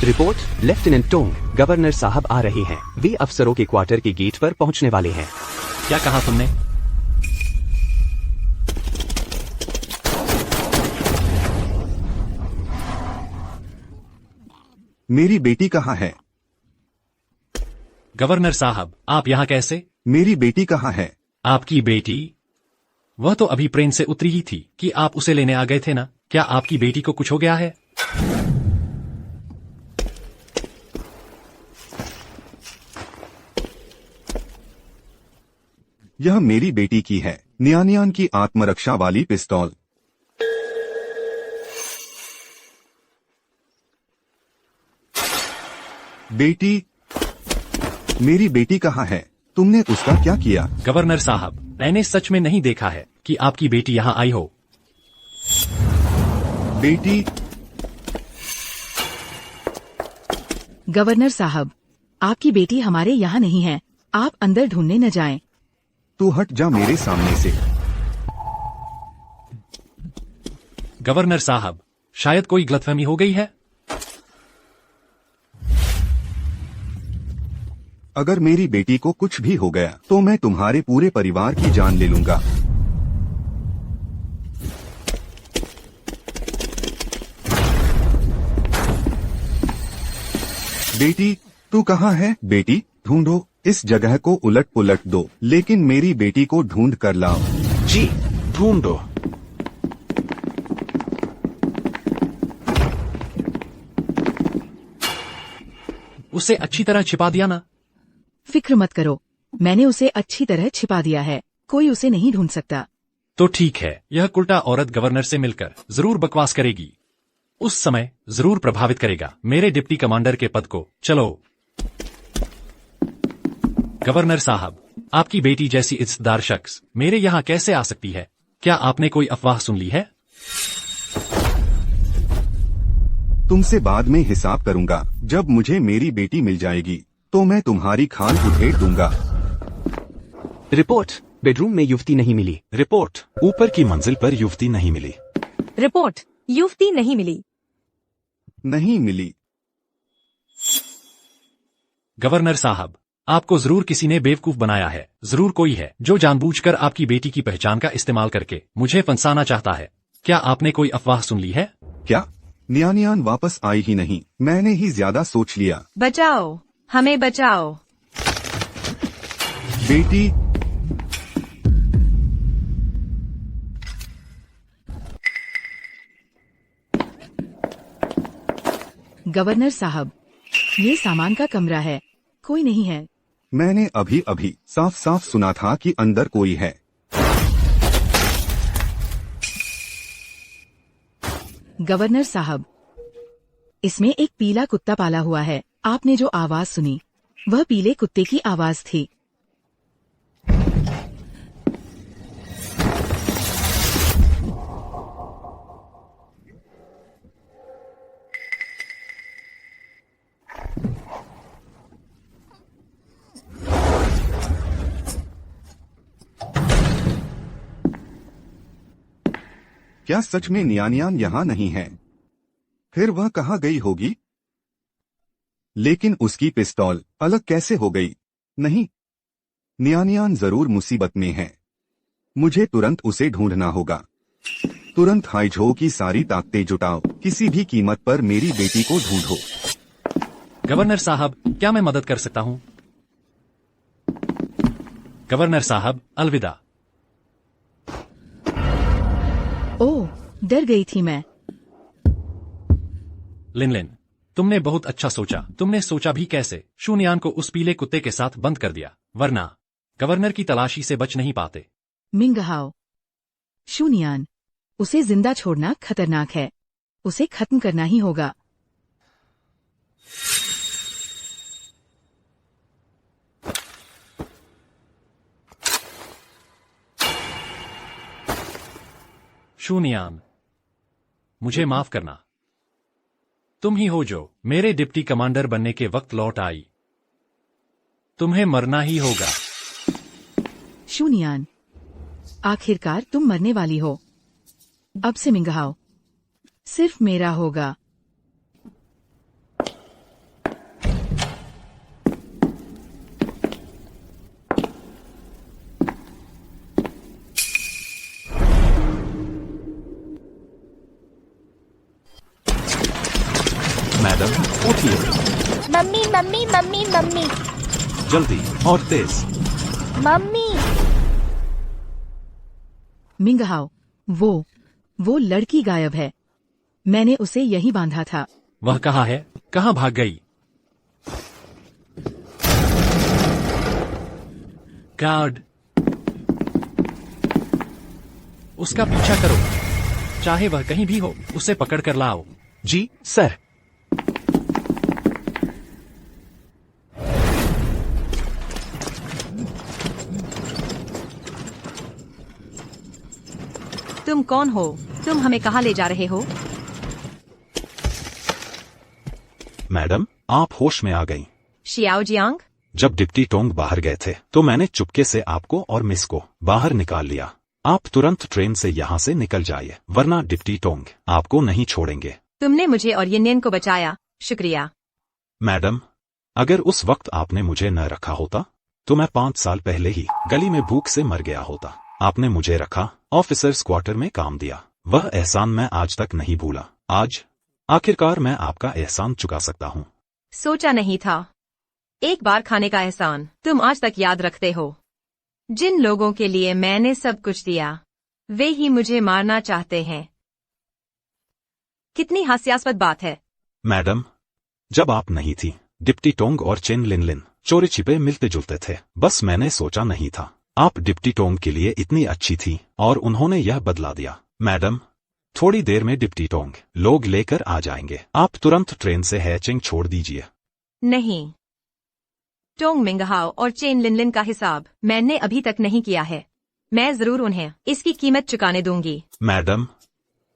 रिपोर्ट, लेफ्टिनेंट टोंग, गवर्नर साहब आ रहे हैं। वे अफसरों के क्वार्टर के गेट पर पहुंचने वाले हैं। क्या कहा तुमने? मेरी बेटी कहाँ है? गवर्नर साहब, आप यहाँ कैसे? मेरी बेटी कहाँ है? आपकी बेटी? वह तो अभी प्लेन से उतरी ही थी कि आप उसे लेने आ गए थे ना? क्या आपकी बेटी को कुछ हो गया है? यह मेरी बेटी की है, नियानियान की आत्मरक्षा वाली पिस्तौल। बेटी, मेरी बेटी कहाँ है? तुमने उसका क्या किया? गवर्नर साहब, मैंने सच में नहीं देखा है कि आपकी बेटी यहाँ आई हो। बेटी, गवर्नर साहब, आपकी बेटी हमारे यहाँ नहीं है। आप अंदर ढूंढने न जाएं। तू हट जा मेरे सामने से। गवर्नर साहब, शायद कोई गलतफहमी हो गई है। अगर मेरी बेटी को कुछ भी हो गया तो मैं तुम्हारे पूरे परिवार की जान ले लूंगा। बेटी, तू कहाँ है? बेटी, ढूंढो, इस जगह को उलट पुलट दो, लेकिन मेरी बेटी को ढूंढ कर लाओ। जी, ढूंढो। उसे अच्छी तरह छिपा दिया ना? फिक्र मत करो, मैंने उसे अच्छी तरह छिपा दिया है। कोई उसे नहीं ढूंढ सकता। तो ठीक है, यह कुल्टा औरत गवर्नर से मिलकर जरूर बकवास करेगी। उस समय जरूर प्रभावित करेगा मेरे डिप्टी कमांडर के पद को। चलो। गवर्नर साहब, आपकी बेटी जैसी इज्जतदार शख्स मेरे यहाँ कैसे आ सकती है? क्या आपने कोई अफवाह सुन ली है? तुमसे बाद में हिसाब करूंगा। जब मुझे मेरी बेटी मिल जाएगी तो मैं तुम्हारी खाल उधेड़ दूंगा। रिपोर्ट, बेडरूम में युवती नहीं मिली। रिपोर्ट, ऊपर की मंजिल पर युवती नहीं मिली। रिपोर्ट, युवती नहीं मिली। नहीं मिली। गवर्नर साहब, आपको जरूर किसी ने बेवकूफ बनाया है। जरूर कोई है जो जानबूझकर आपकी बेटी की पहचान का इस्तेमाल करके मुझे फंसाना चाहता है। क्या आपने कोई अफवाह सुन ली है? क्या? न्यानियान वापस आई ही नहीं। मैंने ही ज्यादा सोच लिया। बचाओ, हमें बचाओ। बेटी, गवर्नर साहब, ये सामान का कमरा है, कोई नहीं है। मैंने अभी अभी साफ साफ सुना था कि अंदर कोई है। गवर्नर साहब, इसमें एक पीला कुत्ता पाला हुआ है। आपने जो आवाज सुनी वह पीले कुत्ते की आवाज थी। क्या सच में न्यानियान यहाँ नहीं है? फिर वह कहाँ गई होगी? लेकिन उसकी पिस्तौल अलग कैसे हो गई? नहीं, न्यानियान जरूर मुसीबत में है। मुझे तुरंत उसे ढूंढना होगा। तुरंत हाइजो की सारी ताकतें जुटाओ। किसी भी कीमत पर मेरी बेटी को ढूंढो। गवर्नर साहब, क्या मैं मदद कर सकता हूँ? गवर्नर साहब, अलविदा। ओह, डर गई थी मैं। लिनलिन, तुमने बहुत अच्छा सोचा। तुमने सोचा भी कैसे? शून्यान को उस पीले कुत्ते के साथ बंद कर दिया, वरना गवर्नर की तलाशी से बच नहीं पाते। मिंगहाओ, शून्यान, उसे जिंदा छोड़ना खतरनाक है। उसे खत्म करना ही होगा। शून्यान, मुझे माफ करना। तुम ही हो जो मेरे डिप्टी कमांडर बनने के वक्त लौट आई। तुम्हें मरना ही होगा। शून्यान, आखिरकार तुम मरने वाली हो। अब से मिंगहाओ सिर्फ मेरा होगा। मैडम, उठिए। मम्मी मम्मी मम्मी मम्मी जल्दी और तेज। मम्मी। मिंगहाओ, वो लड़की गायब है। मैंने उसे यहीं बांधा था। वह कहाँ है? कहाँ भाग गई? गार्ड, उसका पीछा करो। चाहे वह कहीं भी हो, उसे पकड़ कर लाओ। जी सर। कौन हो? तुम हमें कहाँ ले जा रहे हो? मैडम, आप होश में आ गईं। शियाओ जियांग, जब डिप्टी टोंग बाहर गए थे तो मैंने चुपके से आपको और मिस को बाहर निकाल लिया। आप तुरंत ट्रेन से यहाँ से निकल जाइए, वरना डिप्टी टोंग आपको नहीं छोड़ेंगे। तुमने मुझे और यिनयिन को बचाया, शुक्रिया। मैडम, अगर उस वक्त आपने मुझे न रखा होता तो मैं 5 साल पहले ही गली में भूख से मर गया होता। आपने मुझे रखा, ऑफिसर्स क्वार्टर में काम दिया, वह एहसान मैं आज तक नहीं भूला। आज आखिरकार मैं आपका एहसान चुका सकता हूँ। सोचा नहीं था। एक बार खाने का एहसान तुम आज तक याद रखते हो। जिन लोगों के लिए मैंने सब कुछ दिया, वे ही मुझे मारना चाहते हैं। कितनी हास्यास्पद बात है। मैडम, जब आप नहीं थी, डिप्टी टोंग और चेन लिनलिन चोरी छिपे मिलते जुलते थे। बस मैंने सोचा नहीं था आप डिप्टी टोंग के लिए इतनी अच्छी थी और उन्होंने यह बदला दिया। मैडम, थोड़ी देर में डिप्टी टोंग लोग लेकर आ जाएंगे। आप तुरंत ट्रेन से हैचिंग छोड़ दीजिए। नहीं, टोंग मिंगहाओ और चेन लिनलिन का हिसाब मैंने अभी तक नहीं किया है। मैं जरूर उन्हें इसकी कीमत चुकाने दूंगी। मैडम,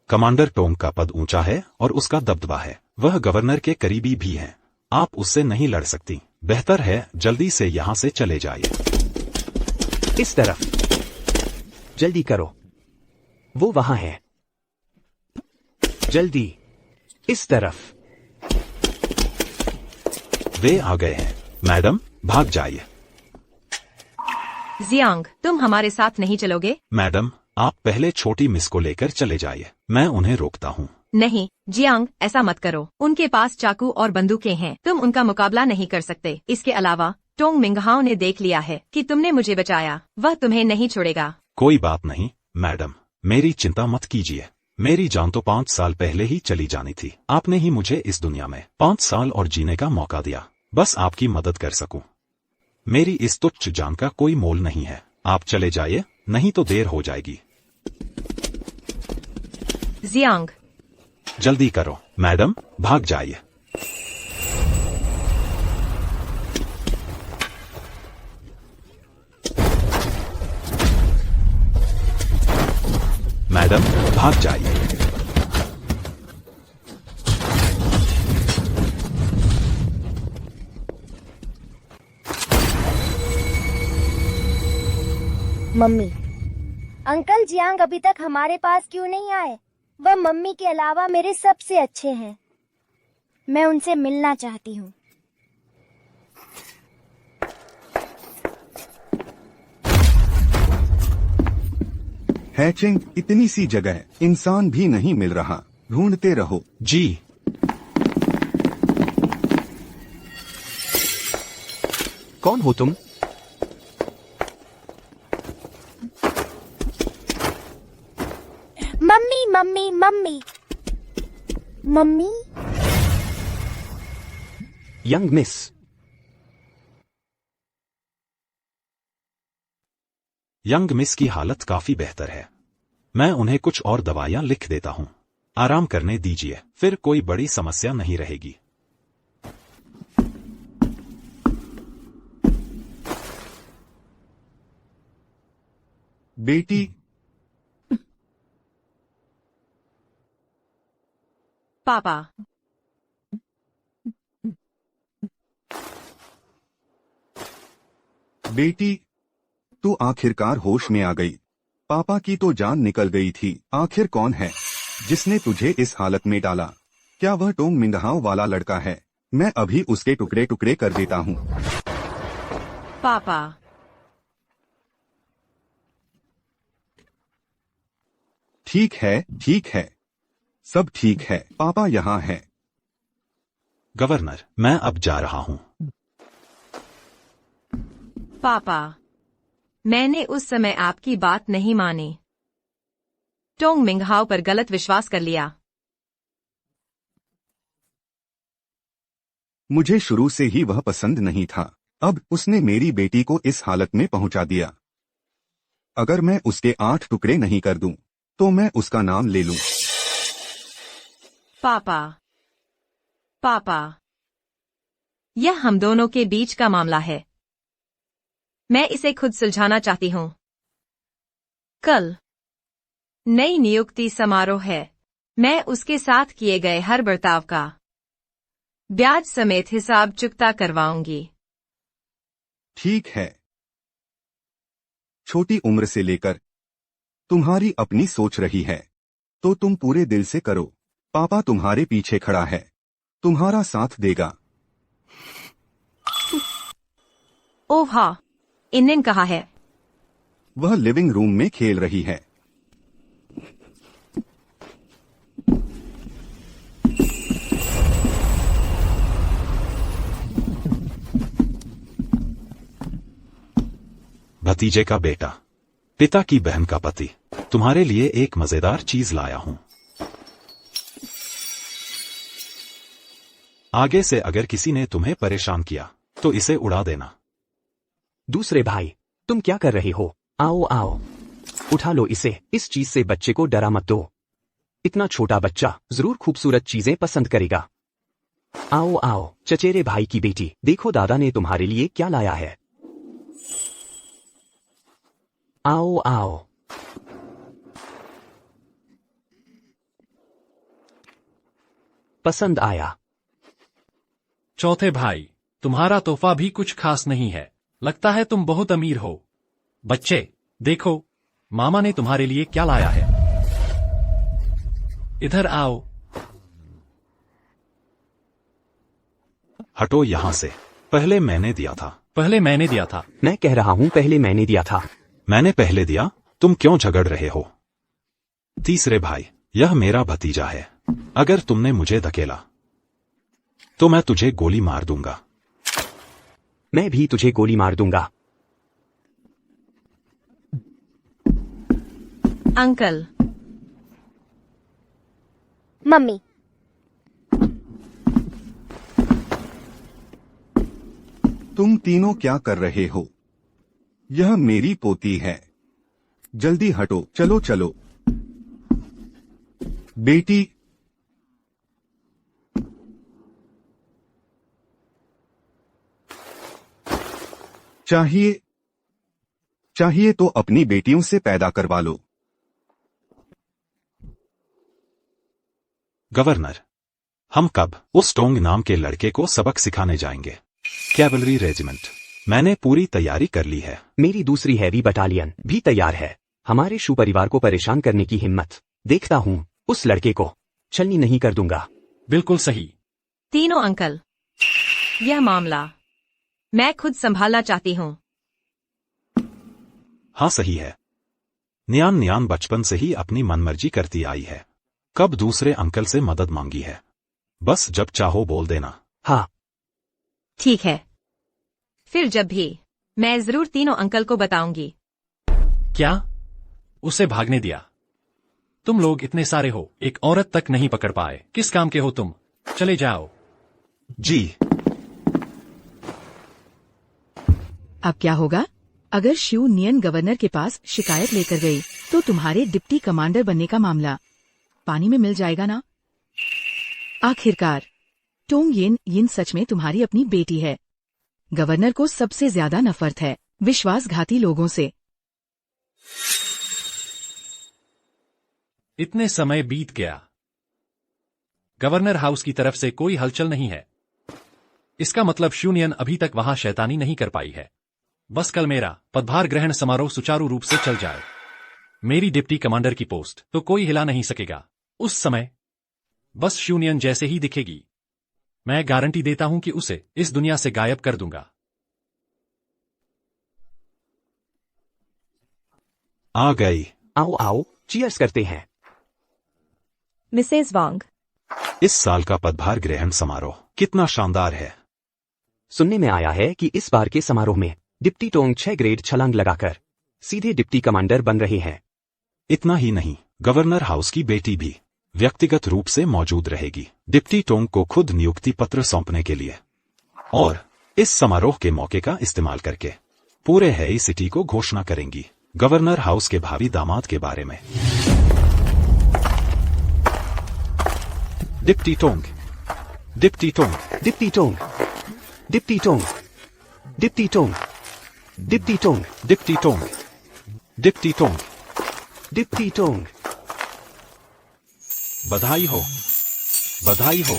कमांडर टोंग का पद ऊंचा है और उसका दबदबा है। वह गवर्नर के करीबी भी है। आप उससे नहीं लड़ सकती। बेहतर है जल्दी से यहाँ से चले जाइए। इस तरफ। जल्दी करो, वो वहां है। जल्दी, इस तरफ। वे आ गए हैं। मैडम, भाग जाइए। जियांग, तुम हमारे साथ नहीं चलोगे? मैडम, आप पहले छोटी मिस को लेकर चले जाइए, मैं उन्हें रोकता हूँ। नहीं जियांग, ऐसा मत करो। उनके पास चाकू और बंदूकें हैं, तुम उनका मुकाबला नहीं कर सकते। इसके अलावा टोंग मिंगहाओ ने देख लिया है कि तुमने मुझे बचाया। वह तुम्हें नहीं छोड़ेगा। कोई बात नहीं मैडम, मेरी चिंता मत कीजिए। मेरी जान तो 5 साल पहले ही चली जानी थी। आपने ही मुझे इस दुनिया में 5 साल और जीने का मौका दिया, बस आपकी मदद कर सकूं। मेरी इस तुच्छ जान का कोई मोल नहीं है। आप चले जाइए, नहीं तो देर हो जाएगी। जियांग, जल्दी करो मैडम, भाग जाइए। मैडम, भाग जाइए। मम्मी, अंकल जियांग अभी तक हमारे पास क्यों नहीं आए? वह मम्मी के अलावा मेरे सबसे अच्छे हैं। मैं उनसे मिलना चाहती हूँ। हैचिंग, इतनी सी जगह, इंसान भी नहीं मिल रहा, ढूंढते रहो। जी। कौन हो तुम? Mummy mummy mummy mummy. Young miss. Young miss की हालत काफी बेहतर है। मैं उन्हें कुछ और दवाइयां लिख देता हूं। आराम करने दीजिए, फिर कोई बड़ी समस्या नहीं रहेगी। बेटी, पापा, बेटी, तू आखिरकार होश में आ गई। पापा की तो जान निकल गई थी। आखिर कौन है जिसने तुझे इस हालत में डाला? क्या वह टोंग मिंगहाओ वाला लड़का है? मैं अभी उसके टुकड़े टुकड़े कर देता हूँ। पापा, ठीक है, ठीक है, सब ठीक है। पापा यहाँ है। गवर्नर, मैं अब जा रहा हूं। पापा, मैंने उस समय आपकी बात नहीं मानी। टोंग मिंगहाओ पर गलत विश्वास कर लिया। मुझे शुरू से ही वह पसंद नहीं था। अब उसने मेरी बेटी को इस हालत में पहुंचा दिया। अगर मैं उसके 8 टुकड़े नहीं कर दूं, तो मैं उसका नाम ले लूं। पापा, पापा, यह हम दोनों के बीच का मामला है। मैं इसे खुद सुलझाना चाहती हूँ। कल नई नियुक्ति समारोह है। मैं उसके साथ किए गए हर बर्ताव का ब्याज समेत हिसाब चुकता करवाऊंगी। ठीक है। छोटी उम्र से लेकर तुम्हारी अपनी सोच रही है, तो तुम पूरे दिल से करो। पापा तुम्हारे पीछे खड़ा है, तुम्हारा साथ देगा। ओह हाँ, इन्हें कहा है। वह लिविंग रूम में खेल रही है। भतीजे का बेटा, पिता की बहन का पति, तुम्हारे लिए एक मजेदार चीज लाया हूं। आगे से अगर किसी ने तुम्हें परेशान किया तो इसे उड़ा देना। दूसरे भाई, तुम क्या कर रहे हो? आओ आओ, उठा लो इसे। इस चीज से बच्चे को डरा मत दो। इतना छोटा बच्चा जरूर खूबसूरत चीजें पसंद करेगा। आओ आओ, चचेरे भाई की बेटी, देखो दादा ने तुम्हारे लिए क्या लाया है। आओ आओ। पसंद आया? चौथे भाई, तुम्हारा तोहफा भी कुछ खास नहीं है। लगता है तुम बहुत अमीर हो। बच्चे, देखो मामा ने तुम्हारे लिए क्या लाया है। इधर आओ। हटो यहां से। पहले मैंने दिया था। पहले मैंने दिया था। मैं कह रहा हूं पहले मैंने दिया था। मैंने पहले दिया, तुम क्यों झगड़ रहे हो? तीसरे भाई, यह मेरा भतीजा है। अगर तुमने मुझे धकेला तो मैं तुझे गोली मार दूंगा। मैं भी तुझे गोली मार दूंगा। अंकल। मम्मी, तुम तीनों क्या कर रहे हो? यह मेरी पोती है। जल्दी हटो, चलो चलो। बेटी, चाहिए तो अपनी बेटियों से पैदा करवा लो। गवर्नर, हम कब उस टोंग नाम के लड़के को सबक सिखाने जाएंगे? कैवलरी रेजिमेंट, मैंने पूरी तैयारी कर ली है। मेरी दूसरी हैवी बटालियन भी तैयार है। हमारे शू परिवार को परेशान करने की हिम्मत देखता हूं। उस लड़के को छलनी नहीं कर दूंगा। बिल्कुल सही। तीनों अंकल, यह मामला मैं खुद संभालना चाहती हूँ। हाँ सही है। नियान बचपन से ही अपनी मनमर्जी करती आई है। कब दूसरे अंकल से मदद मांगी है? बस जब चाहो बोल देना। हाँ ठीक है, फिर जब भी मैं जरूर तीनों अंकल को बताऊंगी। क्या? उसे भागने दिया? तुम लोग इतने सारे हो, एक औरत तक नहीं पकड़ पाए। किस काम के हो तुम? चले जाओ। जी। अब क्या होगा? अगर शिव नियन गवर्नर के पास शिकायत लेकर गई तो तुम्हारे डिप्टी कमांडर बनने का मामला पानी में मिल जाएगा ना? आखिरकार टोंग यिन सच में तुम्हारी अपनी बेटी है। गवर्नर को सबसे ज्यादा नफरत है विश्वासघाती लोगों से। इतने समय बीत गया, गवर्नर हाउस की तरफ से कोई हलचल नहीं है। इसका मतलब शून्यन अभी तक वहां शैतानी नहीं कर पाई है। बस कल मेरा पदभार ग्रहण समारोह सुचारू रूप से चल जाए, मेरी डिप्टी कमांडर की पोस्ट तो कोई हिला नहीं सकेगा। उस समय बस शून्यन जैसे ही दिखेगी, मैं गारंटी देता हूं कि उसे इस दुनिया से गायब कर दूंगा। आ गई। आओ आओ, चीयर्स करते हैं। मिसेस वांग, इस साल का पदभार ग्रहण समारोह कितना शानदार है। सुनने में आया है कि इस बार के समारोह में डिप्टी टोंग 6 ग्रेड छलांग लगाकर सीधे डिप्टी कमांडर बन रहे हैं। इतना ही नहीं, गवर्नर हाउस की बेटी भी व्यक्तिगत रूप से मौजूद रहेगी डिप्टी टोंग को खुद नियुक्ति पत्र सौंपने के लिए, और इस समारोह के मौके का इस्तेमाल करके पूरे हेई सिटी को घोषणा करेंगी गवर्नर हाउस के भावी दामाद के बारे में। डिप्टी टोंग, डिप्टी टोंग, डिप्टी टोंग, डिप्टी टोंग, डिप्टी टोंग, डिप्टी टोंग, डिप्टी टोंग, डिप्टी टोंग, डिप्टी टोंग। बधाई हो, बधाई हो।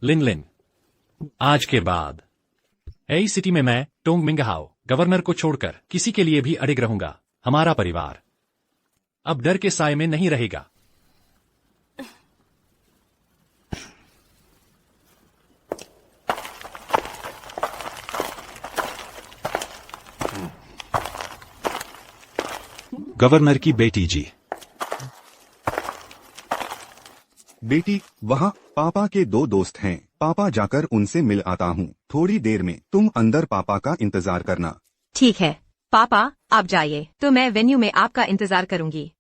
लिन लिन, आज के बाद एई सिटी में मैं टोंग मिंगहाओ गवर्नर को छोड़कर किसी के लिए भी अडिग रहूंगा। हमारा परिवार अब डर के साए में नहीं रहेगा। गवर्नर की बेटी जी। बेटी, वहाँ पापा के दो दोस्त हैं। पापा जाकर उनसे मिल आता हूँ। थोड़ी देर में तुम अंदर पापा का इंतजार करना। ठीक है पापा, आप जाइए तो मैं वेन्यू में आपका इंतजार करूंगी।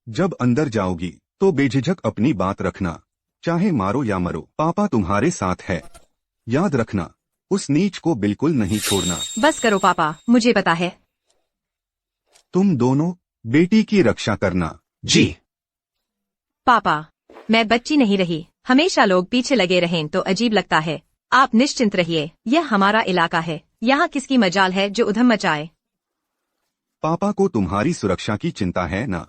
जब अंदर जाओगी तो बेझिझक अपनी बात रखना, चाहे मारो या मरो, पापा तुम्हारे साथ है। याद रखना, उस नीच को बिल्कुल नहीं छोड़ना। बस करो पापा, मुझे पता है। तुम दोनों बेटी की रक्षा करना। जी। पापा, मैं बच्ची नहीं रही। हमेशा लोग पीछे लगे रहें तो अजीब लगता है। आप निश्चिंत रहिए, यह हमारा इलाका है। यहाँ किसकी मजाल है जो उधम मचाए। पापा को तुम्हारी सुरक्षा की चिंता है ना।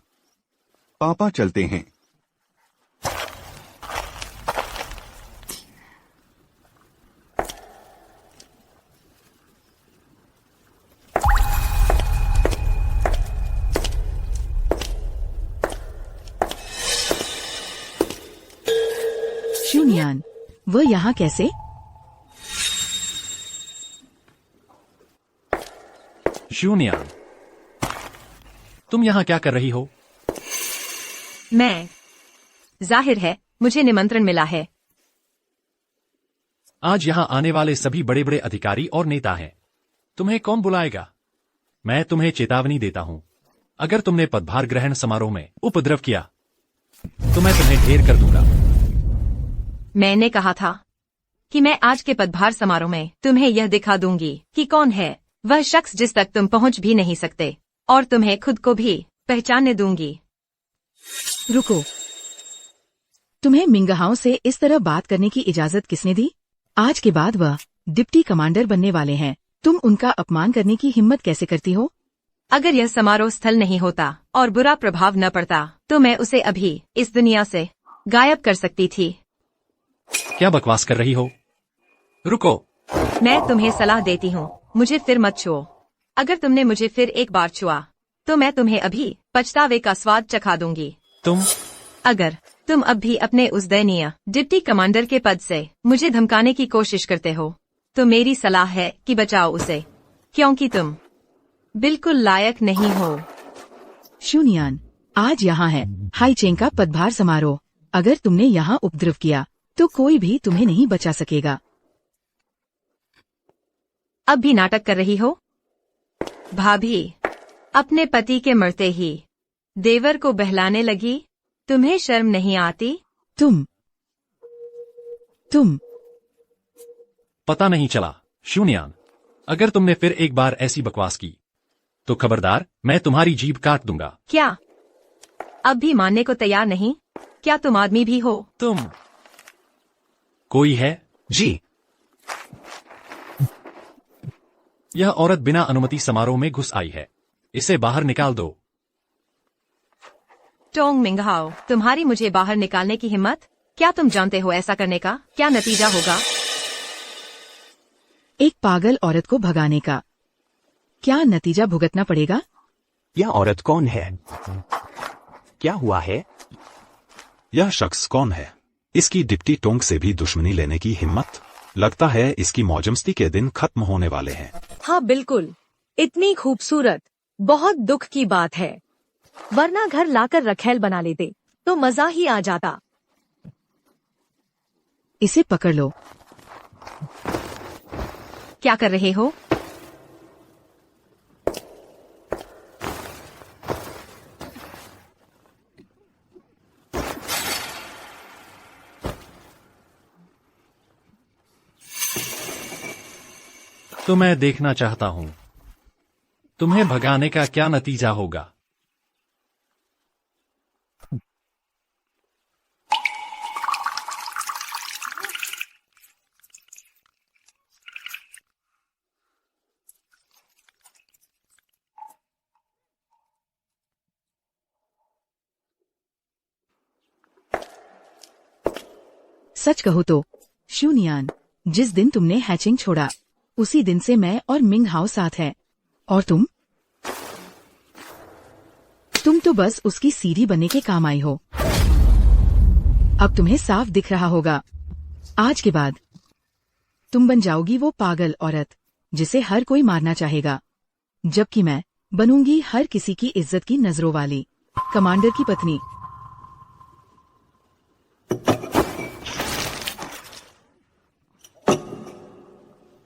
पापा चलते हैं। शून्यान, वह यहाँ कैसे? शून्यान, तुम यहाँ क्या कर रही हो? मैं, जाहिर है मुझे निमंत्रण मिला है। आज यहाँ आने वाले सभी बड़े बड़े अधिकारी और नेता हैं। तुम्हें कौन बुलाएगा? मैं तुम्हें चेतावनी देता हूँ, अगर तुमने पदभार ग्रहण समारोह में उपद्रव किया तो मैं तुम्हें ढेर कर दूंगा। मैंने कहा था कि मैं आज के पदभार समारोह में तुम्हें यह दिखा दूंगी कि कौन है वह शख्स जिस तक तुम पहुंच भी नहीं सकते, और तुम्हें खुद को भी पहचानने दूंगी। रुको, तुम्हें मिंगहाओं से इस तरह बात करने की इजाजत किसने दी? आज के बाद वह डिप्टी कमांडर बनने वाले हैं। तुम उनका अपमान करने की हिम्मत कैसे करती हो? अगर यह समारोह स्थल नहीं होता और बुरा प्रभाव न पड़ता तो मैं उसे अभी इस दुनिया से गायब कर सकती थी। क्या बकवास कर रही हो? रुको, मैं तुम्हें सलाह देती हूँ, मुझे फिर मत छुओ। अगर तुमने मुझे फिर एक बार छुआ तो मैं तुम्हें अभी पछतावे का स्वाद चखा दूंगी। अगर तुम अब भी अपने उस दयनीय डिप्टी कमांडर के पद से मुझे धमकाने की कोशिश करते हो तो मेरी सलाह है कि बचाओ उसे, क्योंकि तुम बिल्कुल लायक नहीं हो। शून्यान, आज यहाँ है हाईचेंग का पदभार समारोह। अगर तुमने यहाँ उपद्रव किया तो कोई भी तुम्हें नहीं बचा सकेगा। अब भी नाटक कर रही हो? भाभी, अपने पति के मरते ही देवर को बहलाने लगी। तुम्हें शर्म नहीं आती? तुम पता नहीं चला। शून्यान, अगर तुमने फिर एक बार ऐसी बकवास की तो खबरदार, मैं तुम्हारी जीभ काट दूंगा। क्या अब भी मानने को तैयार नहीं? क्या तुम आदमी भी हो? तुम कोई है? जी। यह औरत बिना अनुमति समारोह में घुस आई है। इसे बाहर निकाल दो। टोंग मिंगहाओ, तुम्हारी मुझे बाहर निकालने की हिम्मत? क्या तुम जानते हो ऐसा करने का क्या नतीजा होगा? एक पागल औरत को भगाने का क्या नतीजा भुगतना पड़ेगा? यह औरत कौन है? क्या हुआ है? यह शख्स कौन है? इसकी डिप्टी टोंग से भी दुश्मनी लेने की हिम्मत? लगता है इसकी मौजमस्ती के दिन खत्म होने वाले हैं। हाँ बिल्कुल, इतनी खूबसूरत, बहुत दुख की बात है। वरना घर लाकर रखेल बना लेते तो मजा ही आ जाता। इसे पकड़ लो। क्या कर रहे हो? तो मैं देखना चाहता हूं तुम्हें भगाने का क्या नतीजा होगा। सच कहो तो शूनियान, जिस दिन तुमने हैचिंग छोड़ा उसी दिन से मैं और मिंग हाओ साथ हैं। और तुम तो बस उसकी सीढ़ी बनने के काम आई हो। अब तुम्हें साफ दिख रहा होगा, आज के बाद तुम बन जाओगी वो पागल औरत जिसे हर कोई मारना चाहेगा, जबकि मैं बनूंगी हर किसी की इज्जत की नजरों वाली कमांडर की पत्नी।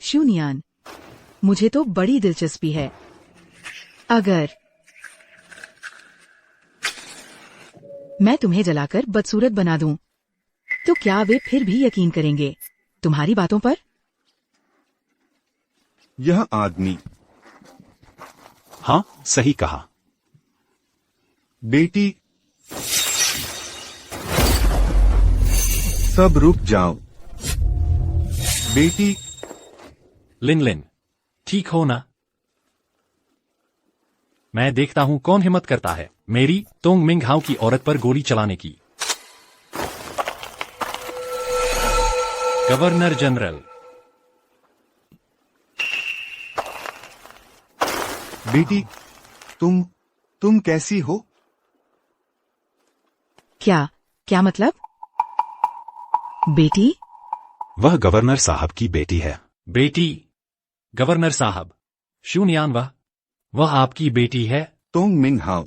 शूनियान, मुझे तो बड़ी दिलचस्पी है। अगर मैं तुम्हें जलाकर बदसूरत बना दूं, तो क्या वे फिर भी यकीन करेंगे तुम्हारी बातों पर? यह आदमी। हाँ, सही कहा। बेटी, सब रुक जाओ। बेटी, लिन लिन, ठीक हो ना? मैं देखता हूं कौन हिम्मत करता है मेरी तोंग मिंग हाओ की औरत पर गोली चलाने की। Governor general. बेटी, तुम कैसी हो? क्या मतलब? बेटी? वह गवर्नर साहब की बेटी है। बेटी? गवर्नर साहब, शूनियान वह आपकी बेटी है? तोंग मिंग हाओ,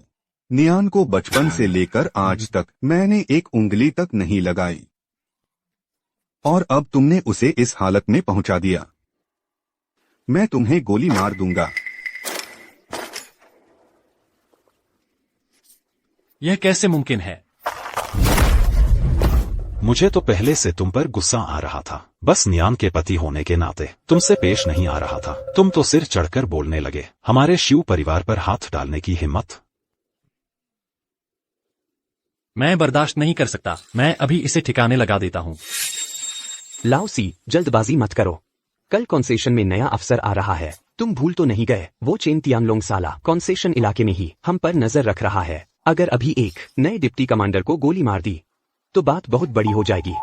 नियान को बचपन से लेकर आज तक मैंने एक उंगली तक नहीं लगाई, और अब तुमने उसे इस हालत में पहुंचा दिया। मैं तुम्हें गोली मार दूंगा। यह कैसे मुमकिन है? मुझे तो पहले से तुम पर गुस्सा आ रहा था, बस नियान के पति होने के नाते तुमसे पेश नहीं आ रहा था। तुम तो सिर चढ़कर बोलने लगे, हमारे शिव परिवार पर हाथ डालने की हिम्मत। मैं बर्दाश्त नहीं कर सकता, मैं अभी इसे ठिकाने लगा देता हूं। लाओसी, जल्दबाजी मत करो। कल कॉन्सेशन में नया अफसर आ रहा है, तुम भूल तो नहीं गए? वो चेन तियानलोंग साला कॉन्सेशन इलाके में ही हम पर नजर रख रहा है। अगर अभी एक नए डिप्टी कमांडर को गोली मार दी तो बात बहुत बड़ी हो जाएगी।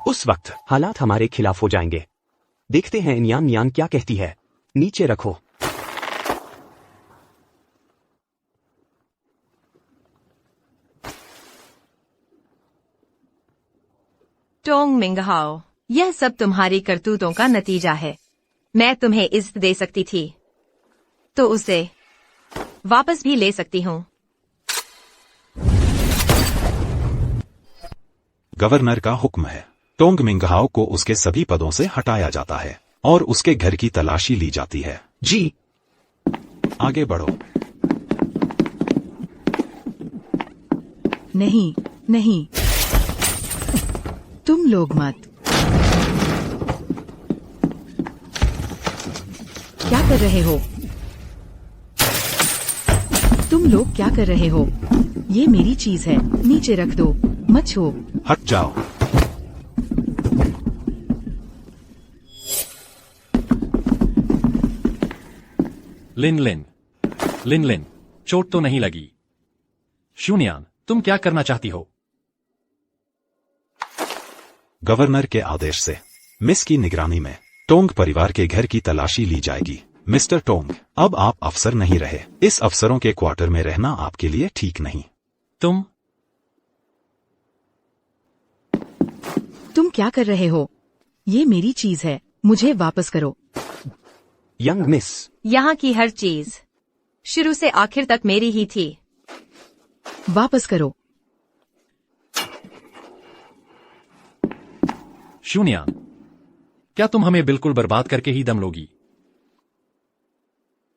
उस वक्त हालात हमारे खिलाफ हो जाएंगे। देखते हैं नियान क्या कहती है। नीचे रखो। टोंग मिंग हाओ, यह सब तुम्हारी करतूतों का नतीजा है। मैं तुम्हें इज्जत दे सकती थी तो उसे वापस भी ले सकती हूँ। गवर्नर का हुक्म है, टोंग मिंग हाओ को उसके सभी पदों से हटाया जाता है और उसके घर की तलाशी ली जाती है। जी। आगे बढ़ो। नहीं, तुम लोग मत। क्या कर रहे हो? तुम लोग क्या कर रहे हो? ये मेरी चीज है, नीचे रख दो, मत छो। हट जाओ। लिन लिन, चोट तो नहीं लगी? शून्यान, तुम क्या करना चाहती हो? गवर्नर के आदेश से मिस की निगरानी में टोंग परिवार के घर की तलाशी ली जाएगी। मिस्टर टोंग, अब आप अफसर नहीं रहे। इस अफसरों के क्वार्टर में रहना आपके लिए ठीक नहीं। तुम क्या कर रहे हो? ये मेरी चीज है, मुझे वापस करो। यंग मिस, यहाँ की हर चीज शुरू से आखिर तक मेरी ही थी। वापस करो। शून्यान, क्या तुम हमें बिल्कुल बर्बाद करके ही दम लोगी?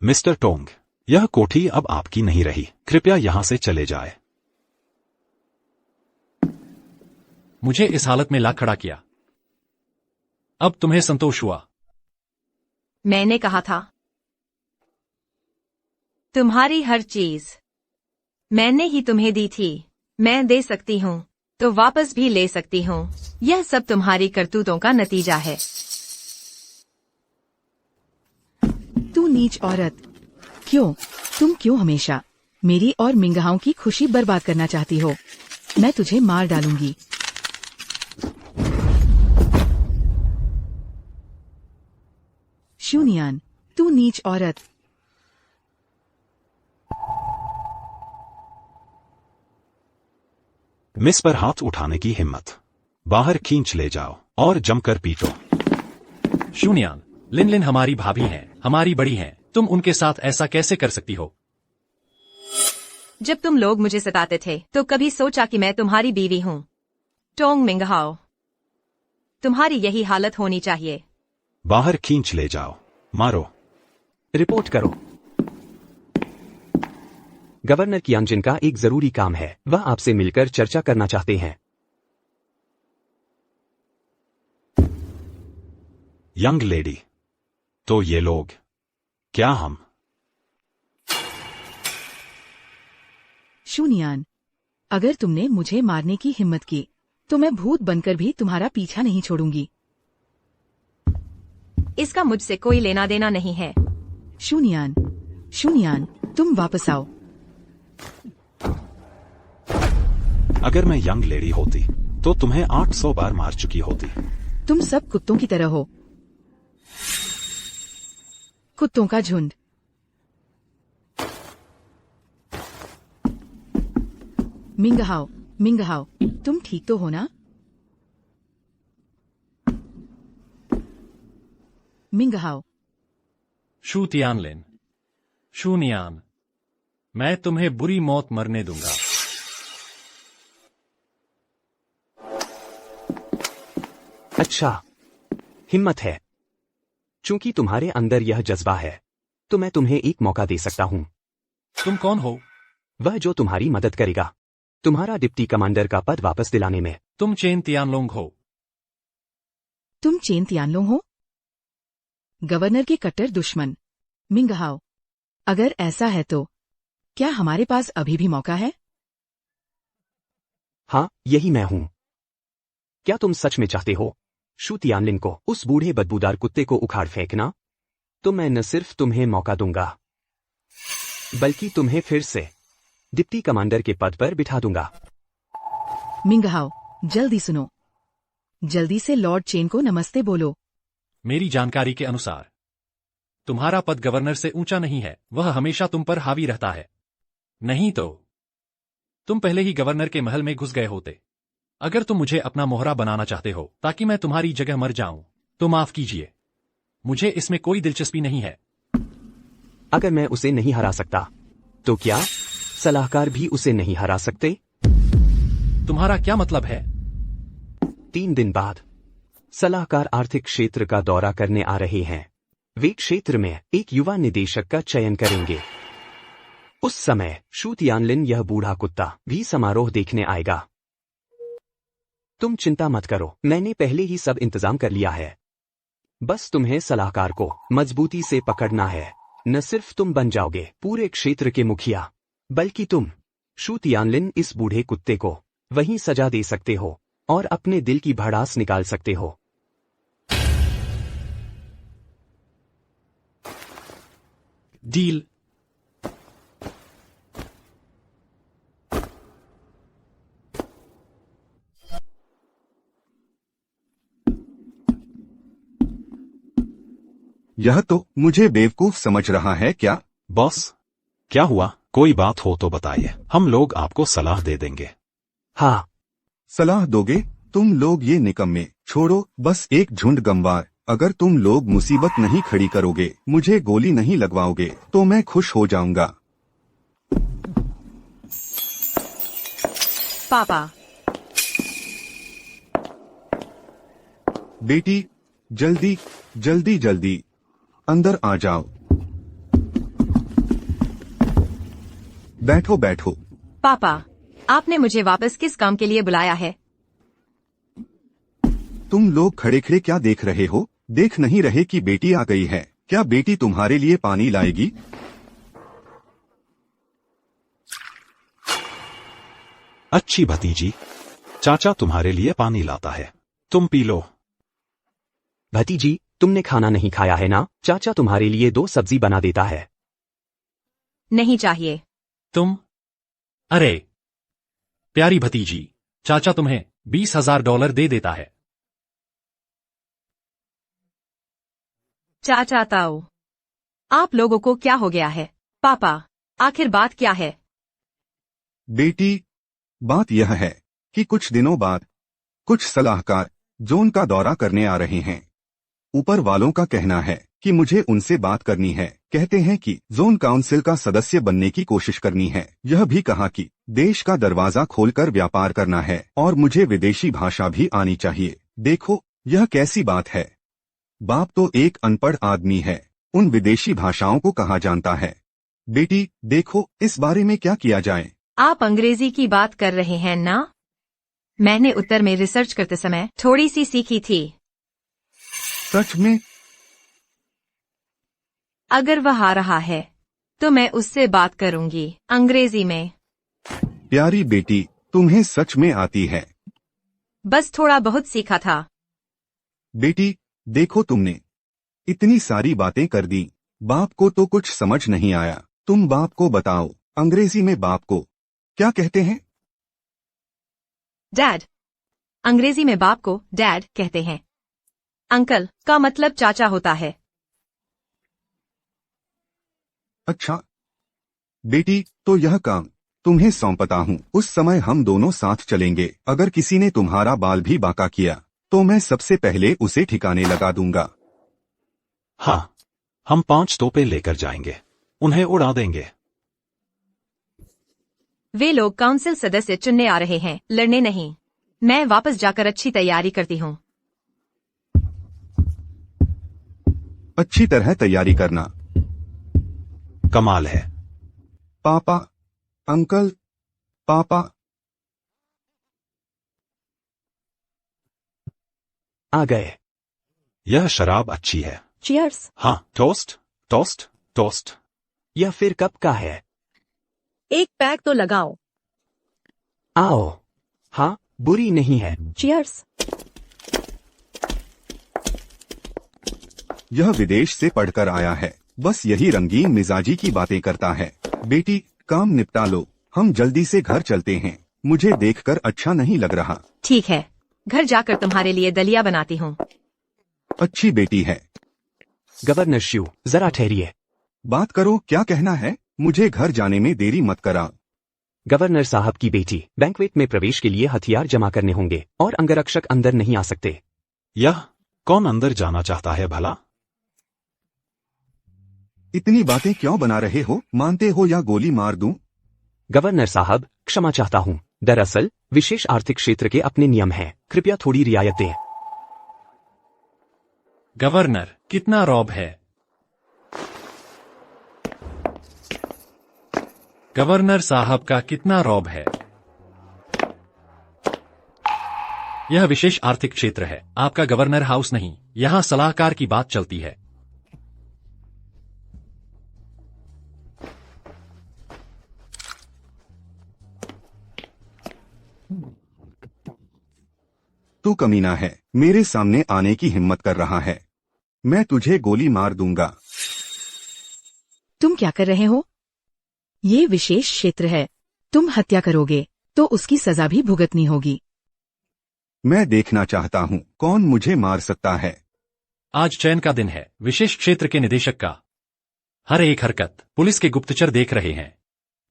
मिस्टर टोंग, यह कोठी अब आपकी नहीं रही, कृपया यहाँ से चले जाए। मुझे इस हालत में ला खड़ा किया, अब तुम्हें संतोष हुआ? मैंने कहा था तुम्हारी हर चीज मैंने ही तुम्हें दी थी। मैं दे सकती हूँ तो वापस भी ले सकती हूँ। यह सब तुम्हारी करतूतों का नतीजा है। तू नीच औरत, तुम क्यों हमेशा मेरी और मिंगहाओं की खुशी बर्बाद करना चाहती हो? मैं तुझे मार डालूंगी। शून्यान, तू नीच औरत। मिस पर हाथ उठाने की हिम्मत। बाहर खींच ले जाओ और जमकर पीटो। शून्यान, लिन हमारी भाभी हैं, हमारी बड़ी हैं, तुम उनके साथ ऐसा कैसे कर सकती हो? जब तुम लोग मुझे सताते थे तो कभी सोचा कि मैं तुम्हारी बीवी हूँ? टोंग मिंगहाओ, तुम्हारी यही हालत होनी चाहिए। बाहर खींच ले जाओ, मारो। रिपोर्ट करो। गवर्नर कियांजिन का एक जरूरी काम है, वह आपसे मिलकर चर्चा करना चाहते हैं। यंग लेडी, तो ये लोग, क्या हम? शून्यान, अगर तुमने मुझे मारने की हिम्मत की तो मैं भूत बनकर भी तुम्हारा पीछा नहीं छोड़ूंगी। इसका मुझसे कोई लेना देना नहीं है। शून्यान, शून्यान, तुम वापस आओ। अगर मैं यंग लेडी होती तो तुम्हें 800 बार मार चुकी होती। तुम सब कुत्तों की तरह हो, कुत्तों का झुंड। मिंगहाओ, मिंगहाओ, तुम ठीक तो हो ना? मिंगहाओ, शू तियानलिन, शून्यान, मैं तुम्हें बुरी मौत मरने दूंगा। अच्छा, हिम्मत है। चूंकि तुम्हारे अंदर यह जज्बा है तो मैं तुम्हें एक मौका दे सकता हूं। तुम कौन हो? वह जो तुम्हारी मदद करेगा तुम्हारा डिप्टी कमांडर का पद वापस दिलाने में। तुम चेन तियानलोंग हो। तुम चेन तियानलोंग हो, गवर्नर के कट्टर दुश्मन। मिंगहाओ, अगर ऐसा है तो क्या हमारे पास अभी भी मौका है? हाँ, यही मैं हूं। क्या तुम सच में चाहते हो शू तियानलिन को, उस बूढ़े बदबूदार कुत्ते को उखाड़ फेंकना? तो मैं न सिर्फ तुम्हें मौका दूंगा बल्कि तुम्हें फिर से डिप्टी कमांडर के पद पर बिठा दूंगा। मिंगहाओ, जल्दी सुनो, जल्दी से लॉर्ड चेन को नमस्ते बोलो। मेरी जानकारी के अनुसार तुम्हारा पद गवर्नर से ऊंचा नहीं है, वह हमेशा तुम पर हावी रहता है। नहीं तो तुम पहले ही गवर्नर के महल में घुस गए होते। अगर तुम मुझे अपना मोहरा बनाना चाहते हो ताकि मैं तुम्हारी जगह मर जाऊं तो माफ कीजिए, मुझे इसमें कोई दिलचस्पी नहीं है। अगर मैं उसे नहीं हरा सकता तो क्या सलाहकार भी उसे नहीं हरा सकते? तुम्हारा क्या मतलब है? 3 दिन बाद सलाहकार आर्थिक क्षेत्र का दौरा करने आ रहे हैं। वे क्षेत्र में एक युवा निदेशक का चयन करेंगे। उस समय शू तियानलिन, यह बूढ़ा कुत्ता, भी समारोह देखने आएगा। तुम चिंता मत करो, मैंने पहले ही सब इंतजाम कर लिया है। बस तुम्हें सलाहकार को मजबूती से पकड़ना है। न सिर्फ तुम बन जाओगे पूरे क्षेत्र के मुखिया, बल्कि तुम शू तियानलिन, इस बूढ़े कुत्ते को वहीं सजा दे सकते हो और अपने दिल की भड़ास निकाल सकते हो। डील। यह तो मुझे बेवकूफ समझ रहा है क्या? बॉस, क्या हुआ? कोई बात हो तो बताइए, हम लोग आपको सलाह दे देंगे। हाँ, सलाह दोगे? तुम लोग ये निकम्मे, छोड़ो बस एक झुंड गंवार। अगर तुम लोग मुसीबत नहीं खड़ी करोगे, मुझे गोली नहीं लगवाओगे तो मैं खुश हो जाऊंगा। पापा, बेटी, जल्दी जल्दी जल्दी अंदर आ जाओ। बैठो बैठो। पापा, आपने मुझे वापस किस काम के लिए बुलाया है? तुम लोग खड़े खड़े क्या देख रहे हो? देख नहीं रहे कि बेटी आ गई है? क्या बेटी तुम्हारे लिए पानी लाएगी? अच्छी भतीजी, चाचा तुम्हारे लिए पानी लाता है, तुम पी लो। भतीजी, तुमने खाना नहीं खाया है ना? चाचा तुम्हारे लिए 2 सब्जी बना देता है। नहीं चाहिए। तुम? अरे प्यारी भतीजी, चाचा तुम्हें $20,000 दे देता है। चाचा ताऊ, आप लोगों को क्या हो गया है? पापा, आखिर बात क्या है? बेटी, बात यह है कि कुछ दिनों बाद कुछ सलाहकार जोन का दौरा करने आ रहे हैं। ऊपर वालों का कहना है कि मुझे उनसे बात करनी है। कहते हैं कि जोन काउंसिल का सदस्य बनने की कोशिश करनी है। यह भी कहा कि देश का दरवाजा खोलकर व्यापार करना है और मुझे विदेशी भाषा भी आनी चाहिए। देखो, यह कैसी बात है? बाप तो एक अनपढ़ आदमी है, उन विदेशी भाषाओं को कहाँ जानता है? बेटी देखो, इस बारे में क्या किया जाए? आप अंग्रेजी की बात कर रहे हैं ना? मैंने उत्तर में रिसर्च करते समय थोड़ी सी सीखी थी। सच में? अगर वह आ रहा है तो मैं उससे बात करूंगी अंग्रेजी में। प्यारी बेटी, तुम्हें सच में आती है? बस थोड़ा बहुत सीखा था। बेटी देखो, तुमने इतनी सारी बातें कर दी, बाप को तो कुछ समझ नहीं आया। तुम बाप को बताओ, अंग्रेजी में बाप को क्या कहते हैं? डैड। अंग्रेजी में बाप को डैड कहते हैं। अंकल का मतलब चाचा होता है। अच्छा बेटी, तो यह काम तुम्हें सौंपता हूँ। उस समय हम दोनों साथ चलेंगे। अगर किसी ने तुम्हारा बाल भी बांका किया तो मैं सबसे पहले उसे ठिकाने लगा दूंगा। हाँ, हम 5 तोपे लेकर जाएंगे, उन्हें उड़ा देंगे। वे लोग काउंसिल सदस्य चुनने आ रहे हैं, लड़ने नहीं। मैं वापस जाकर अच्छी तैयारी करती हूँ। अच्छी तरह तैयारी करना। कमाल है। पापा, अंकल, पापा। आ गए। यह शराब अच्छी है। चीयर्स। हाँ, टोस्ट टोस्ट टोस्ट। यह फिर कब का है? एक पैक तो लगाओ। आओ। हाँ, बुरी नहीं है। चीयर्स। यह विदेश से पढ़कर आया है, बस यही रंगीन मिजाजी की बातें करता है। बेटी काम निपटा लो, हम जल्दी से घर चलते हैं। मुझे देखकर अच्छा नहीं लग रहा। ठीक है, घर जाकर तुम्हारे लिए दलिया बनाती हूँ। अच्छी बेटी है। गवर्नर श्यू, जरा ठहरिए। बात करो, क्या कहना है? मुझे घर जाने में देरी मत करा। गवर्नर साहब की बेटी, बैंक्वेट में प्रवेश के लिए हथियार जमा करने होंगे और अंगरक्षक अंदर नहीं आ सकते। यह कौन अंदर जाना चाहता है भला? इतनी बातें क्यों बना रहे हो? मानते हो या गोली मार दूं? गवर्नर साहब, क्षमा चाहता हूँ। दरअसल विशेष आर्थिक क्षेत्र के अपने नियम हैं, कृपया थोड़ी रियायत दें। गवर्नर, कितना रौब है? गवर्नर साहब का कितना रौब है? यह विशेष आर्थिक क्षेत्र है, आपका गवर्नर हाउस नहीं। यहाँ सलाहकार की बात चलती है। तू कमीना है, मेरे सामने आने की हिम्मत कर रहा है। मैं तुझे गोली मार दूंगा। तुम क्या कर रहे हो? ये विशेष क्षेत्र है। तुम हत्या करोगे तो उसकी सजा भी भुगतनी होगी। मैं देखना चाहता हूँ कौन मुझे मार सकता है। आज चयन का दिन है, विशेष क्षेत्र के निदेशक का। हर एक हरकत पुलिस के गुप्तचर देख रहे हैं।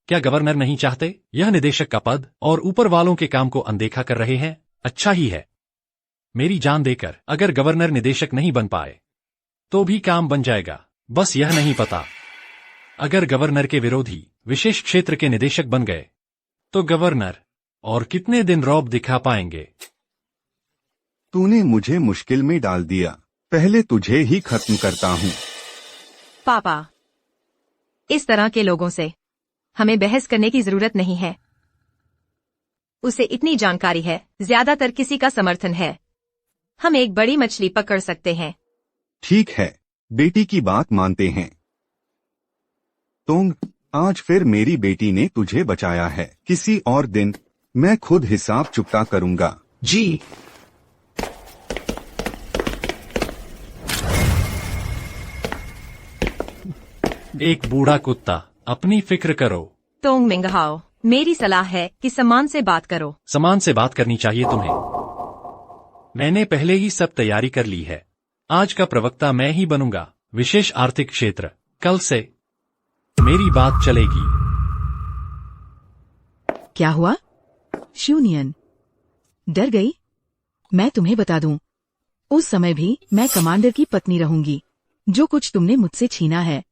क्या गवर्नर नहीं चाहते यह निदेशक का पद और ऊपर वालों के काम को अनदेखा कर रहे हैं? अच्छा ही है, मेरी जान देकर अगर गवर्नर निदेशक नहीं बन पाए तो भी काम बन जाएगा। बस यह नहीं पता, अगर गवर्नर के विरोधी विशेष क्षेत्र के निदेशक बन गए तो गवर्नर और कितने दिन रौब दिखा पाएंगे। तूने मुझे मुश्किल में डाल दिया, पहले तुझे ही खत्म करता हूँ। पापा, इस तरह के लोगों से हमें बहस करने की जरूरत नहीं है। उसे इतनी जानकारी है, ज्यादातर किसी का समर्थन है। हम एक बड़ी मछली पकड़ सकते हैं। ठीक है, बेटी की बात मानते हैं। तोंग, आज फिर मेरी बेटी ने तुझे बचाया है। किसी और दिन मैं खुद हिसाब चुकता करूंगा। जी। एक बूढ़ा कुत्ता, अपनी फिक्र करो। तोंग मिंगहाओ, मेरी सलाह है कि सम्मान से बात करो। सम्मान से बात करनी चाहिए तुम्हें। मैंने पहले ही सब तैयारी कर ली है। आज का प्रवक्ता मैं ही बनूंगा। विशेष आर्थिक क्षेत्र, कल से मेरी बात चलेगी। क्या हुआ? शूनियन डर गई? मैं तुम्हें बता दूं, उस समय भी मैं कमांडर की पत्नी रहूंगी। जो कुछ तुमने मुझसे छीना है,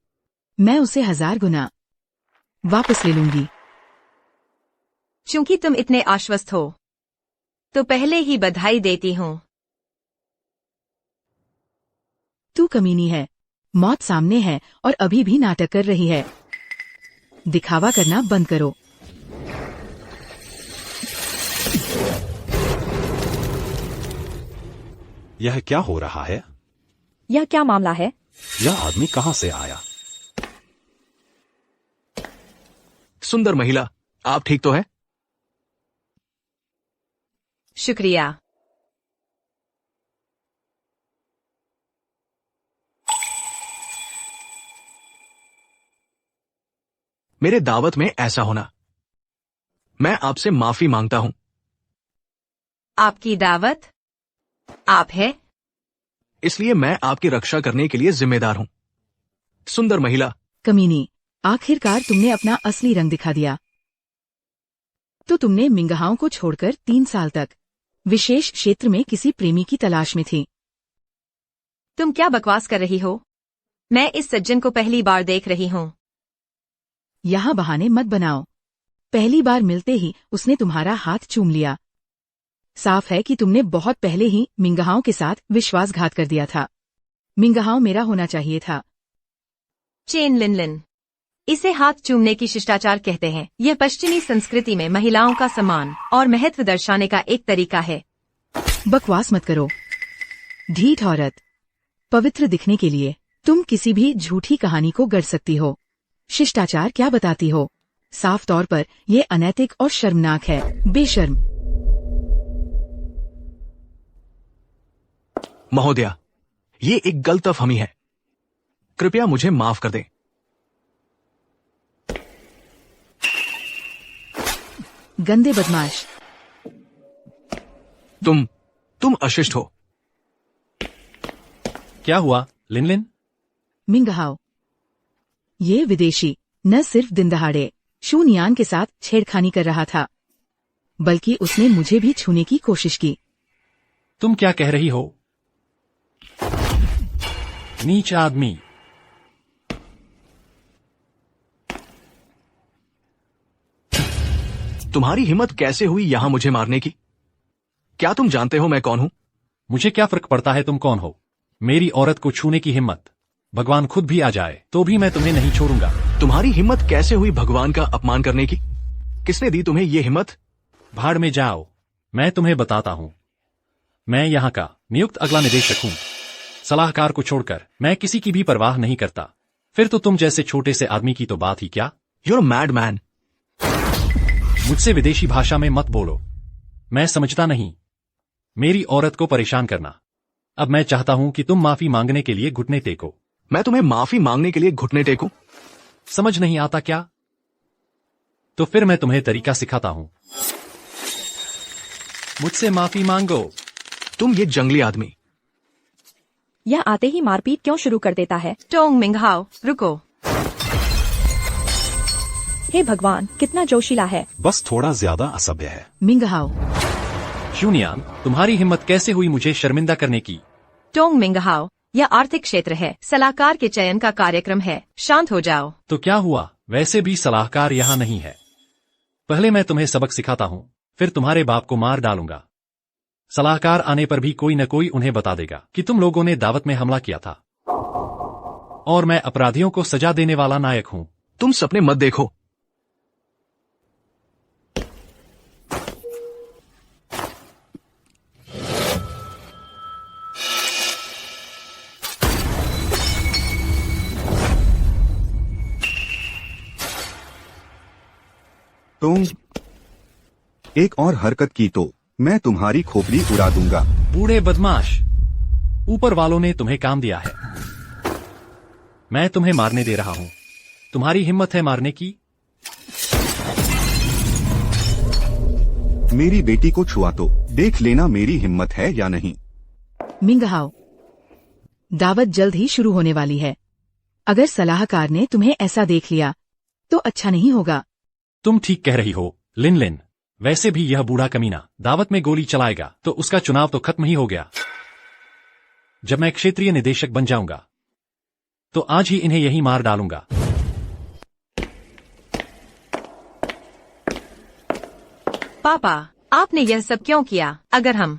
मैं उसे 1000 गुना वापस ले लूंगी। चूंकि तुम इतने आश्वस्त हो, तो पहले ही बधाई देती हूँ। तू कमीनी है, मौत सामने है और अभी भी नाटक कर रही है। दिखावा करना बंद करो। यह क्या हो रहा है? यह क्या मामला है? यह आदमी कहां से आया? सुंदर महिला, आप ठीक तो है? शुक्रिया। मेरे दावत में ऐसा होना, मैं आपसे माफी मांगता हूं। आपकी दावत? आप है? इसलिए मैं आपकी रक्षा करने के लिए जिम्मेदार हूं। सुंदर महिला, कमीनी, आखिरकार तुमने अपना असली रंग दिखा दिया। तो तुमने मिंगहाओं को छोड़कर 3 साल तक विशेष क्षेत्र में किसी प्रेमी की तलाश में थी। तुम क्या बकवास कर रही हो? मैं इस सज्जन को पहली बार देख रही हूँ। यहाँ बहाने मत बनाओ। पहली बार मिलते ही उसने तुम्हारा हाथ चूम लिया। साफ है कि तुमने बहुत पहले ही मिंगहाओं के साथ विश्वासघात कर दिया था। मिंगहाओं मेरा होना चाहिए था। चेन लिनलिन, इसे हाथ चूमने की शिष्टाचार कहते हैं। यह पश्चिमी संस्कृति में महिलाओं का सम्मान और महत्व दर्शाने का एक तरीका है। बकवास मत करो, ढीठ औरत। पवित्र दिखने के लिए तुम किसी भी झूठी कहानी को गढ़ सकती हो। शिष्टाचार क्या बताती हो? साफ तौर पर यह अनैतिक और शर्मनाक है। बेशर्म। महोदया, ये एक गलतफहमी है। कृपया मुझे माफ कर दें। गंदे बदमाश। तुम अशिष्ट हो। क्या हुआ लिनलिन? मिंगहाओ, ये विदेशी न सिर्फ दिन दहाड़े शून्यान के साथ छेड़खानी कर रहा था, बल्कि उसने मुझे भी छूने की कोशिश की। तुम क्या कह रही हो? नीच आदमी। तुम्हारी हिम्मत कैसे हुई यहां मुझे मारने की? क्या तुम जानते हो मैं कौन हूं? मुझे क्या फर्क पड़ता है तुम कौन हो? मेरी औरत को छूने की हिम्मत, भगवान खुद भी आ जाए तो भी मैं तुम्हें नहीं छोड़ूंगा। तुम्हारी हिम्मत कैसे हुई भगवान का अपमान करने की? किसने दी तुम्हें ये हिम्मत? भाड़ में जाओ, मैं तुम्हें बताता हूँ। मैं यहाँ का नियुक्त अगला निदेशक हूँ। सलाहकार को छोड़कर मैं किसी की भी परवाह नहीं करता। फिर तो तुम जैसे छोटे से आदमी की तो बात ही क्या? You're a mad man। मुझसे विदेशी भाषा में मत बोलो, मैं समझता नहीं। मेरी औरत को परेशान करना। अब मैं चाहता हूं कि तुम माफी मांगने के लिए घुटने टेको। मैं तुम्हें माफी मांगने के लिए घुटने टेकूं? समझ नहीं आता क्या? तो फिर मैं तुम्हें तरीका सिखाता हूं। मुझसे माफी मांगो। तुम ये जंगली आदमी। यह आते ही मारपीट क्यों शुरू कर देता है? टोंग मिंगहाओ, रुको। हे भगवान, कितना जोशीला है। बस थोड़ा ज्यादा असभ्य है। मिंगहाओ, शून्यान, तुम्हारी हिम्मत कैसे हुई मुझे शर्मिंदा करने की? टोंग मिंगहाओ, यह आर्थिक क्षेत्र है, सलाहकार के चयन का कार्यक्रम है। शांत हो जाओ। तो क्या हुआ? वैसे भी सलाहकार यहाँ नहीं है। पहले मैं तुम्हें सबक सिखाता हूँ, फिर तुम्हारे बाप को मार डालूंगा। सलाहकार आने पर भी कोई न कोई उन्हें बता देगा कि तुम लोगों ने दावत में हमला किया था, और मैं अपराधियों को सजा देने वाला नायक हूँ। तुम सपने मत देखो। तुम एक और हरकत की तो मैं तुम्हारी खोपड़ी उड़ा दूंगा। बूढ़े बदमाश, ऊपर वालों ने तुम्हें काम दिया है। मैं तुम्हें मारने दे रहा हूँ। तुम्हारी हिम्मत है मारने की? मेरी बेटी को छुआ तो देख लेना मेरी हिम्मत है या नहीं। मिंगहाओ, दावत जल्द ही शुरू होने वाली है। अगर सलाहकार ने तुम्हें ऐसा देख लिया तो अच्छा नहीं होगा। तुम ठीक कह रही हो लिन लिन। वैसे भी यह बूढ़ा कमीना दावत में गोली चलाएगा तो उसका चुनाव तो खत्म ही हो गया। जब मैं क्षेत्रीय निदेशक बन जाऊंगा तो आज ही इन्हें यही मार डालूंगा। पापा, आपने यह सब क्यों किया? अगर हम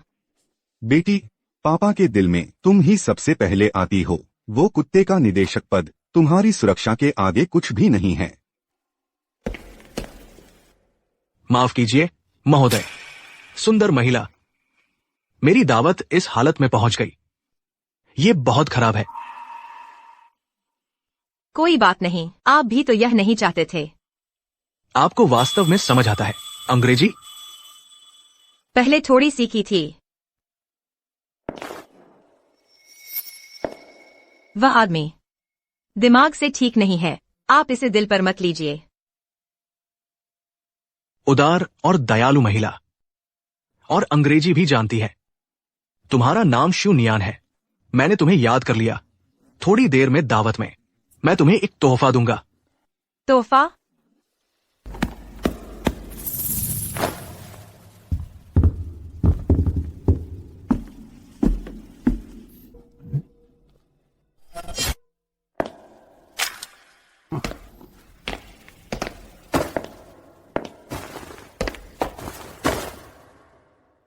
बेटी, पापा के दिल में तुम ही सबसे पहले आती हो। वो कुत्ते का निदेशक पद तुम्हारी सुरक्षा के आगे कुछ भी नहीं है। माफ कीजिए महोदय। सुंदर महिला, मेरी दावत इस हालत में पहुंच गई। ये बहुत खराब है। कोई बात नहीं, आप भी तो यह नहीं चाहते थे। आपको वास्तव में समझ आता है अंग्रेजी? पहले थोड़ी सीखी थी। वह आदमी दिमाग से ठीक नहीं है। आप इसे दिल पर मत लीजिए। उदार और दयालु महिला, और अंग्रेजी भी जानती है। तुम्हारा नाम शू नियान है। मैंने तुम्हें याद कर लिया। थोड़ी देर में दावत में मैं तुम्हें एक तोहफा दूंगा। तोहफा?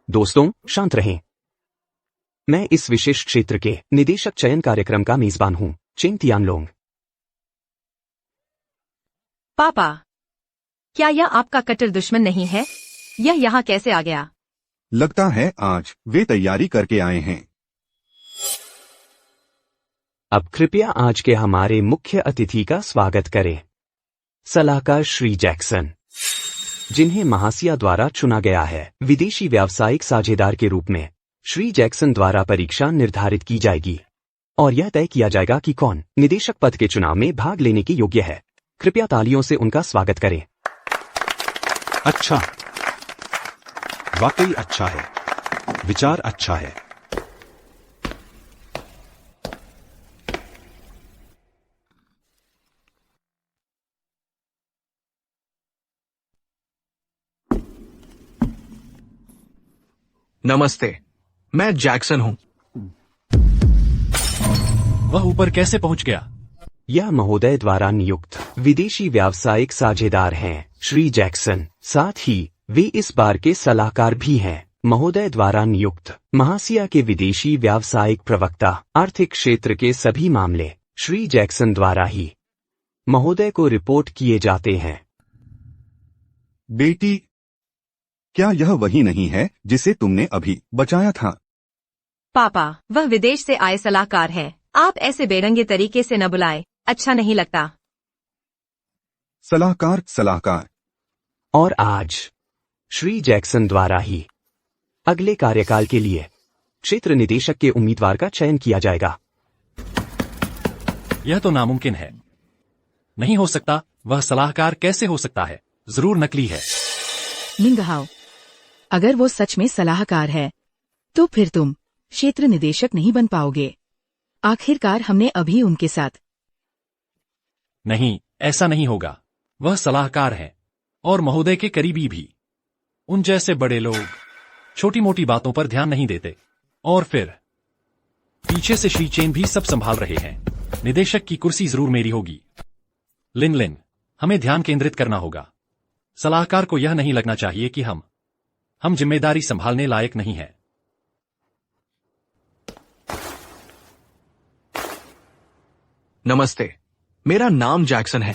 दोस्तों, शांत रहें। मैं इस विशेष क्षेत्र के निदेशक चयन कार्यक्रम का मेजबान हूं, चेंग तियानलोंग। पापा, क्या यह आपका कट्टर दुश्मन नहीं है? यह यहाँ कैसे आ गया? लगता है आज वे तैयारी करके आए हैं। अब कृपया आज के हमारे मुख्य अतिथि का स्वागत करें, सलाहकार श्री जैक्सन, जिन्हें महासिया द्वारा चुना गया है। विदेशी व्यावसायिक साझेदार के रूप में श्री जैक्सन द्वारा परीक्षा निर्धारित की जाएगी और यह तय किया जाएगा कि कौन निदेशक पद के चुनाव में भाग लेने के योग्य है। कृपया तालियों से उनका स्वागत करें। अच्छा, वाकई अच्छा है। विचार अच्छा है। नमस्ते, मैं जैक्सन हूं। वह ऊपर कैसे पहुंच गया? यह महोदय द्वारा नियुक्त विदेशी व्यावसायिक साझेदार हैं, श्री जैक्सन। साथ ही वे इस बार के सलाहकार भी हैं। महोदय द्वारा नियुक्त महासिया के विदेशी व्यावसायिक प्रवक्ता, आर्थिक क्षेत्र के सभी मामले श्री जैक्सन द्वारा ही महोदय को रिपोर्ट किए जाते हैं। बेटी, क्या यह वही नहीं है जिसे तुमने अभी बचाया था? पापा, वह विदेश से आए सलाहकार हैं। आप ऐसे बेरंगे तरीके से न बुलाए, अच्छा नहीं लगता। सलाहकार सलाहकार। और आज श्री जैक्सन द्वारा ही अगले कार्यकाल के लिए क्षेत्र निदेशक के उम्मीदवार का चयन किया जाएगा। यह तो नामुमकिन है। नहीं हो सकता। वह सलाहकार कैसे हो सकता है? जरूर नकली है। मिंगहाओ, अगर वो सच में सलाहकार है तो फिर तुम क्षेत्र निदेशक नहीं बन पाओगे। आखिरकार हमने अभी उनके साथ। नहीं, ऐसा नहीं होगा। वह सलाहकार हैं और महोदय के करीबी भी। उन जैसे बड़े लोग छोटी मोटी बातों पर ध्यान नहीं देते। और फिर पीछे से श्री चेन भी सब संभाल रहे हैं। निदेशक की कुर्सी जरूर मेरी होगी। लिन लिन, हमें ध्यान केंद्रित करना होगा। सलाहकार को यह नहीं लगना चाहिए कि हम जिम्मेदारी संभालने लायक नहीं हैं। नमस्ते, मेरा नाम जैक्सन है।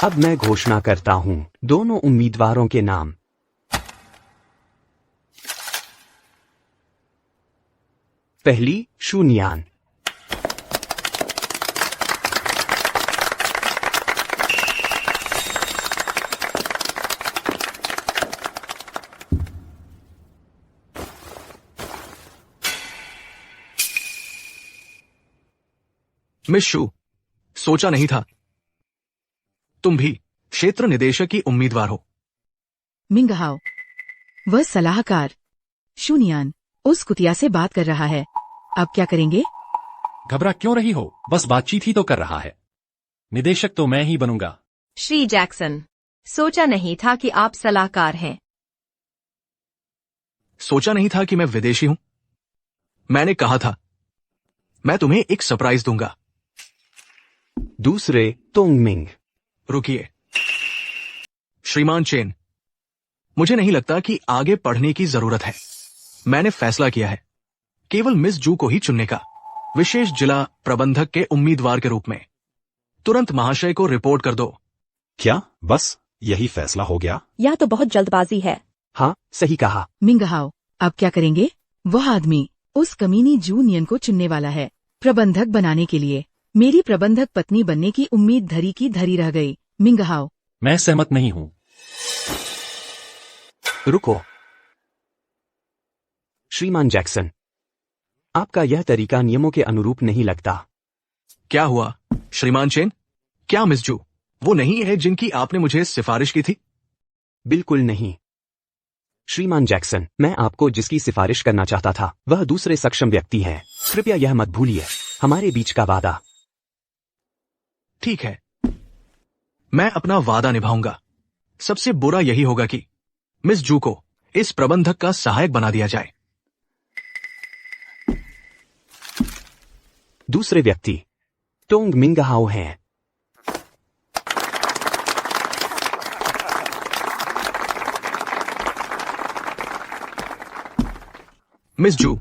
अब मैं घोषणा करता हूं दोनों उम्मीदवारों के नाम। पहली, शून्यान। मिस शू, सोचा नहीं था तुम भी क्षेत्र निदेशक की उम्मीदवार हो। मिंगहाओ, वह सलाहकार शून्यान उस कुतिया से बात कर रहा है अब क्या करेंगे? घबरा क्यों रही हो? बस बातचीत ही तो कर रहा है। निदेशक तो मैं ही बनूंगा। श्री जैक्सन, सोचा नहीं था कि आप सलाहकार हैं। सोचा नहीं था कि मैं विदेशी हूं। मैंने कहा था मैं तुम्हें एक सरप्राइज दूंगा। दूसरे तोंगमिंग। रुकिए श्रीमान चेन, मुझे नहीं लगता कि आगे पढ़ने की जरूरत है। मैंने फैसला किया है केवल मिस जू को ही चुनने का, विशेष जिला प्रबंधक के उम्मीदवार के रूप में। तुरंत महाशय को रिपोर्ट कर दो। क्या बस यही फैसला हो गया? यह तो बहुत जल्दबाजी है। हाँ, सही कहा। मिंगहाओ, अब क्या करेंगे? वह आदमी उस कमीनी जूनियन को चुनने वाला है प्रबंधक बनाने के लिए। मेरी प्रबंधक पत्नी बनने की उम्मीद धरी की धरी रह गई। मिंगहाओ, मैं सहमत नहीं हूँ। रुको श्रीमान जैक्सन, आपका यह तरीका नियमों के अनुरूप नहीं लगता। क्या हुआ श्रीमान चेन? क्या मिस जू वो नहीं है जिनकी आपने मुझे सिफारिश की थी? बिल्कुल नहीं श्रीमान जैक्सन, मैं आपको जिसकी सिफारिश करना चाहता था वह दूसरे सक्षम व्यक्ति हैं। कृपया यह मत भूलिए हमारे बीच का वादा। ठीक है, मैं अपना वादा निभाऊंगा। सबसे बुरा यही होगा कि मिस जू को इस प्रबंधक का सहायक बना दिया जाए। दूसरे व्यक्ति टोंग मिंगहाओ हैं। मिस जू,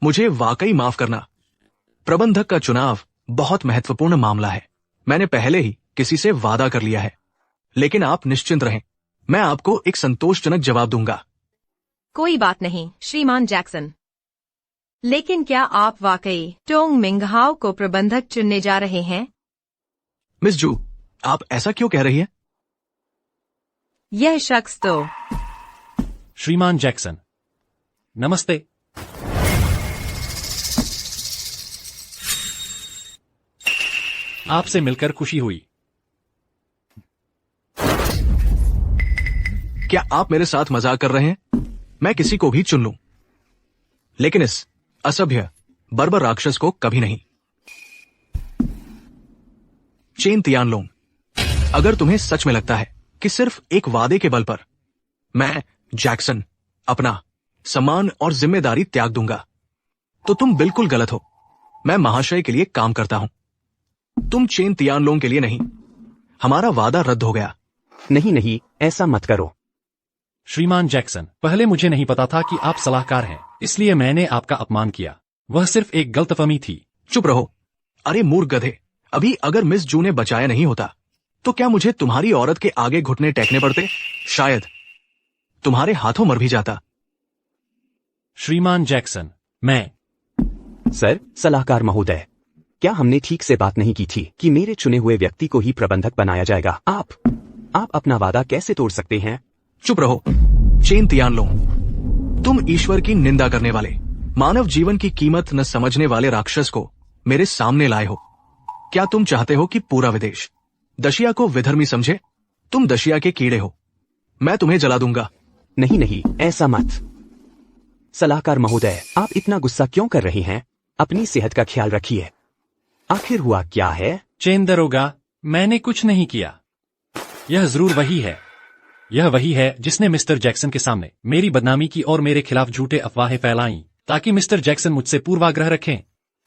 मुझे वाकई माफ करना। प्रबंधक का चुनाव बहुत महत्वपूर्ण मामला है। मैंने पहले ही किसी से वादा कर लिया है, लेकिन आप निश्चिंत रहें, मैं आपको एक संतोषजनक जवाब दूंगा। कोई बात नहीं श्रीमान जैक्सन, लेकिन क्या आप वाकई टोंग मिंगहाओ को प्रबंधक चुनने जा रहे हैं? मिस जू, आप ऐसा क्यों कह रही हैं? यह शख्स तो श्रीमान जैक्सन, नमस्ते। आपसे मिलकर खुशी हुई। क्या आप मेरे साथ मजाक कर रहे हैं? मैं किसी को भी चुन लूं, लेकिन इस असभ्य बर्बर राक्षस को कभी नहीं। चेन तियानलोंग, अगर तुम्हें सच में लगता है कि सिर्फ एक वादे के बल पर मैं जैक्सन अपना सम्मान और जिम्मेदारी त्याग दूंगा, तो तुम बिल्कुल गलत हो। मैं महाशय के लिए काम करता हूं, तुम चेन तियानलोंग के लिए नहीं। हमारा वादा रद्द हो गया। नहीं नहीं, ऐसा मत करो श्रीमान जैक्सन, पहले मुझे नहीं पता था कि आप सलाहकार हैं, इसलिए मैंने आपका अपमान किया। वह सिर्फ एक गलतफहमी थी। चुप रहो। अरे मूर्ख गधे, अभी अगर मिस जू ने बचाया नहीं होता तो क्या मुझे तुम्हारी औरत के आगे घुटने टेकने पड़ते? शायद तुम्हारे हाथों मर भी जाता। श्रीमान जैक्सन, मैं सर, सलाहकार महोदय, क्या हमने ठीक से बात नहीं की थी कि मेरे चुने हुए व्यक्ति को ही प्रबंधक बनाया जाएगा? आप अपना वादा कैसे तोड़ सकते हैं? चुप रहो चेन तियानलोंग, तुम ईश्वर की निंदा करने वाले, मानव जीवन की कीमत न समझने वाले राक्षस को मेरे सामने लाए हो। क्या तुम चाहते हो कि पूरा विदेश दशिया को विधर्मी समझे? तुम दशिया के कीड़े हो, मैं तुम्हें जला दूंगा। नहीं नहीं, ऐसा मत। सलाहकार महोदय, आप इतना गुस्सा क्यों कर रहे हैं? अपनी सेहत का ख्याल रखिए। आखिर हुआ क्या है? चेन दरोगा, मैंने कुछ नहीं किया। यह जरूर वही है। यह वही है जिसने मिस्टर जैक्सन के सामने मेरी बदनामी की और मेरे खिलाफ झूठे अफवाहें फैलाई ताकि मिस्टर जैक्सन मुझसे पूर्वाग्रह रखें।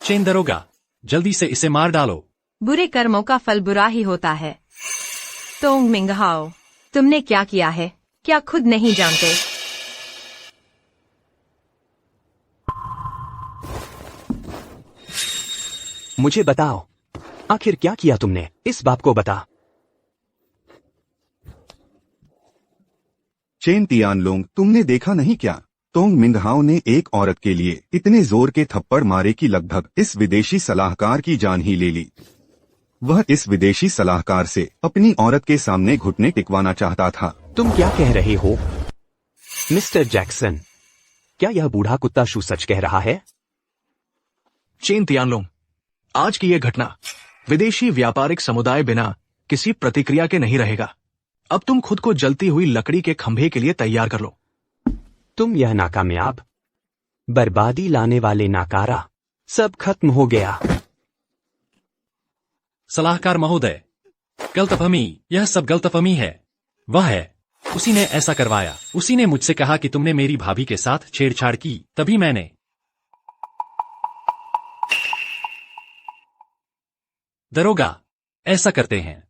चेन दरोगा, जल्दी से इसे मार डालो। बुरे कर्मों का फल बुरा ही होता है। टोंग मिंगहाओ, तुमने क्या किया है? क्या खुद नहीं जानते? मुझे बताओ, आखिर क्या किया तुमने? इस बाप को बता। चेन तियानलोंग, तुमने देखा नहीं क्या? तोंग मिंगहाओ ने एक औरत के लिए इतने जोर के थप्पड़ मारे कि लगभग इस विदेशी सलाहकार की जान ही ले ली। वह इस विदेशी सलाहकार से अपनी औरत के सामने घुटने टिकवाना चाहता था। तुम क्या कह रहे हो मिस्टर जैक्सन? क्या यह बूढ़ा कुत्ता शू सच कह रहा है? चेन तियानलोंग, आज की यह घटना विदेशी व्यापारिक समुदाय बिना किसी प्रतिक्रिया के नहीं रहेगा। अब तुम खुद को जलती हुई लकड़ी के खंभे के लिए तैयार कर लो। तुम यह नाकामयाब, बर्बादी लाने वाले नाकारा सब खत्म हो गया। सलाहकार महोदय, गलतफहमी, यह सब गलतफहमी है। वह है, उसी ने ऐसा करवाया। उसी ने मुझसे कहा कि तुमने मेरी भाभी के साथ छेड़छाड़ की, तभी मैंने। दरोगा, ऐसा करते हैं,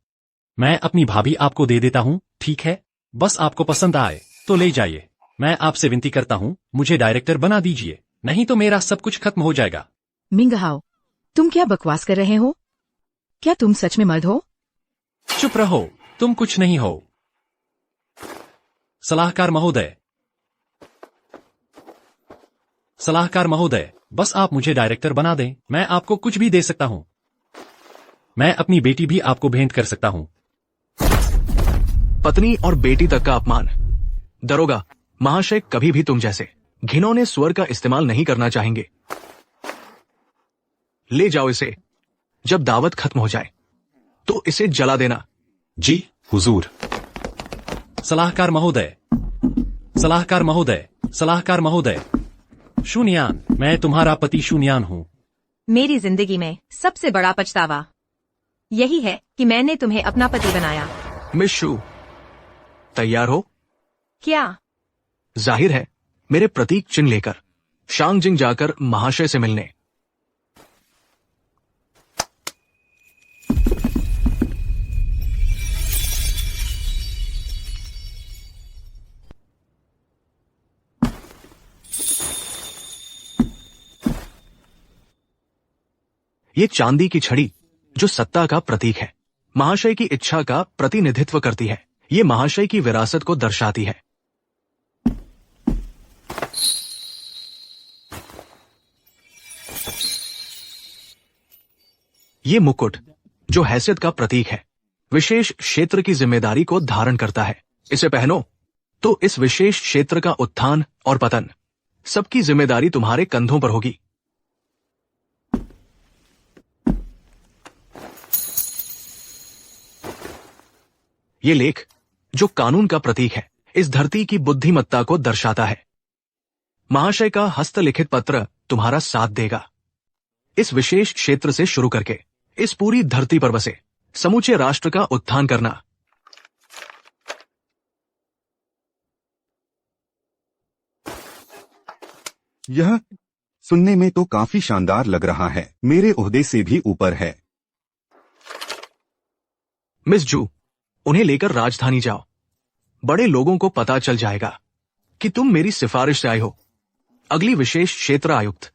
मैं अपनी भाभी आपको दे देता हूं, ठीक है? बस आपको पसंद आए तो ले जाइए। मैं आपसे विनती करता हूं, मुझे डायरेक्टर बना दीजिए, नहीं तो मेरा सब कुछ खत्म हो जाएगा। मिंगहाओ, तुम क्या बकवास कर रहे हो? क्या तुम सच में मर्द हो? चुप रहो, तुम कुछ नहीं हो। सलाहकार महोदय, सलाहकार महोदय, बस आप मुझे डायरेक्टर बना दें, मैं आपको कुछ भी दे सकता हूं। मैं अपनी बेटी भी आपको भेंट कर सकता हूं। पत्नी और बेटी तक का अपमान। दरोगा, महाशय कभी भी तुम जैसे घिनौने स्वर का इस्तेमाल नहीं करना चाहेंगे। ले जाओ इसे। जब दावत खत्म हो जाए तो इसे जला देना। जी हुजूर। सलाहकार महोदय, सलाहकार महोदय, सलाहकार महोदय। शून्यान, मैं तुम्हारा पति शून्यान हूं। मेरी जिंदगी में सबसे बड़ा पछतावा यही है कि मैंने तुम्हें अपना पति बनाया। मिस शू, तैयार हो? क्या? जाहिर है, मेरे प्रतीक चिन्ह लेकर शांगजिंग जाकर महाशय से मिलने। ये चांदी की छड़ी जो सत्ता का प्रतीक है, महाशय की इच्छा का प्रतिनिधित्व करती है। ये महाशय की विरासत को दर्शाती है। ये मुकुट जो हैसियत का प्रतीक है, विशेष क्षेत्र की जिम्मेदारी को धारण करता है। इसे पहनो तो इस विशेष क्षेत्र का उत्थान और पतन सबकी जिम्मेदारी तुम्हारे कंधों पर होगी। ये लेख जो कानून का प्रतीक है, इस धरती की बुद्धिमत्ता को दर्शाता है। महाशय का हस्तलिखित पत्र तुम्हारा साथ देगा। इस विशेष क्षेत्र से शुरू करके इस पूरी धरती पर बसे समूचे राष्ट्र का उत्थान करना। यह सुनने में तो काफी शानदार लग रहा है, मेरे ओहदे से भी ऊपर है। मिस जू, उन्हें लेकर राजधानी जाओ। बड़े लोगों को पता चल जाएगा कि तुम मेरी सिफारिश से आए हो। अगली विशेष क्षेत्र आयुक्त।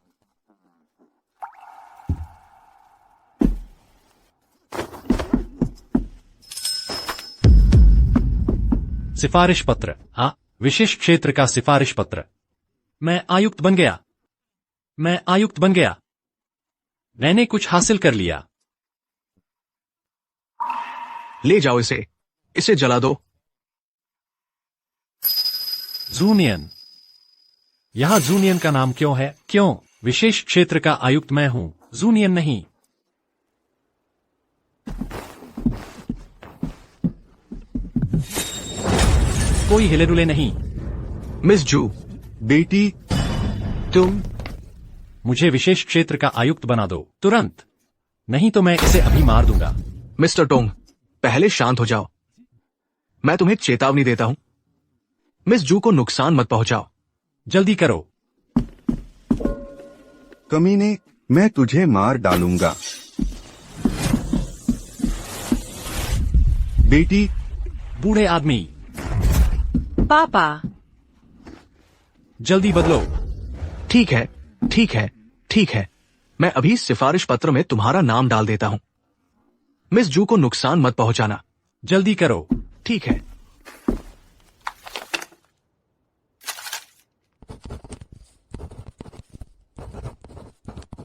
सिफारिश पत्र। हाँ, विशेष क्षेत्र का सिफारिश पत्र। मैं आयुक्त बन गया, मैं आयुक्त बन गया। मैंने कुछ हासिल कर लिया। ले जाओ इसे जला दो। जूनियन। यहां जूनियन का नाम क्यों है? क्यों? विशेष क्षेत्र का आयुक्त मैं हूं, जूनियन नहीं। कोई हिलेडुले नहीं। मिस जू, बेटी, तुम मुझे विशेष क्षेत्र का आयुक्त बना दो तुरंत, नहीं तो मैं इसे अभी मार दूंगा। मिस्टर टोंग, पहले शांत हो जाओ। मैं तुम्हें चेतावनी देता हूं, मिस जू को नुकसान मत पहुंचाओ। जल्दी करो। कमीने, मैं तुझे मार डालूंगा। बेटी, बूढ़े आदमी, पापा। जल्दी बदलो। ठीक है, ठीक है, ठीक है। मैं अभी सिफारिश पत्र में तुम्हारा नाम डाल देता हूं। मिस जू को नुकसान मत पहुंचाना। जल्दी करो। ठीक है।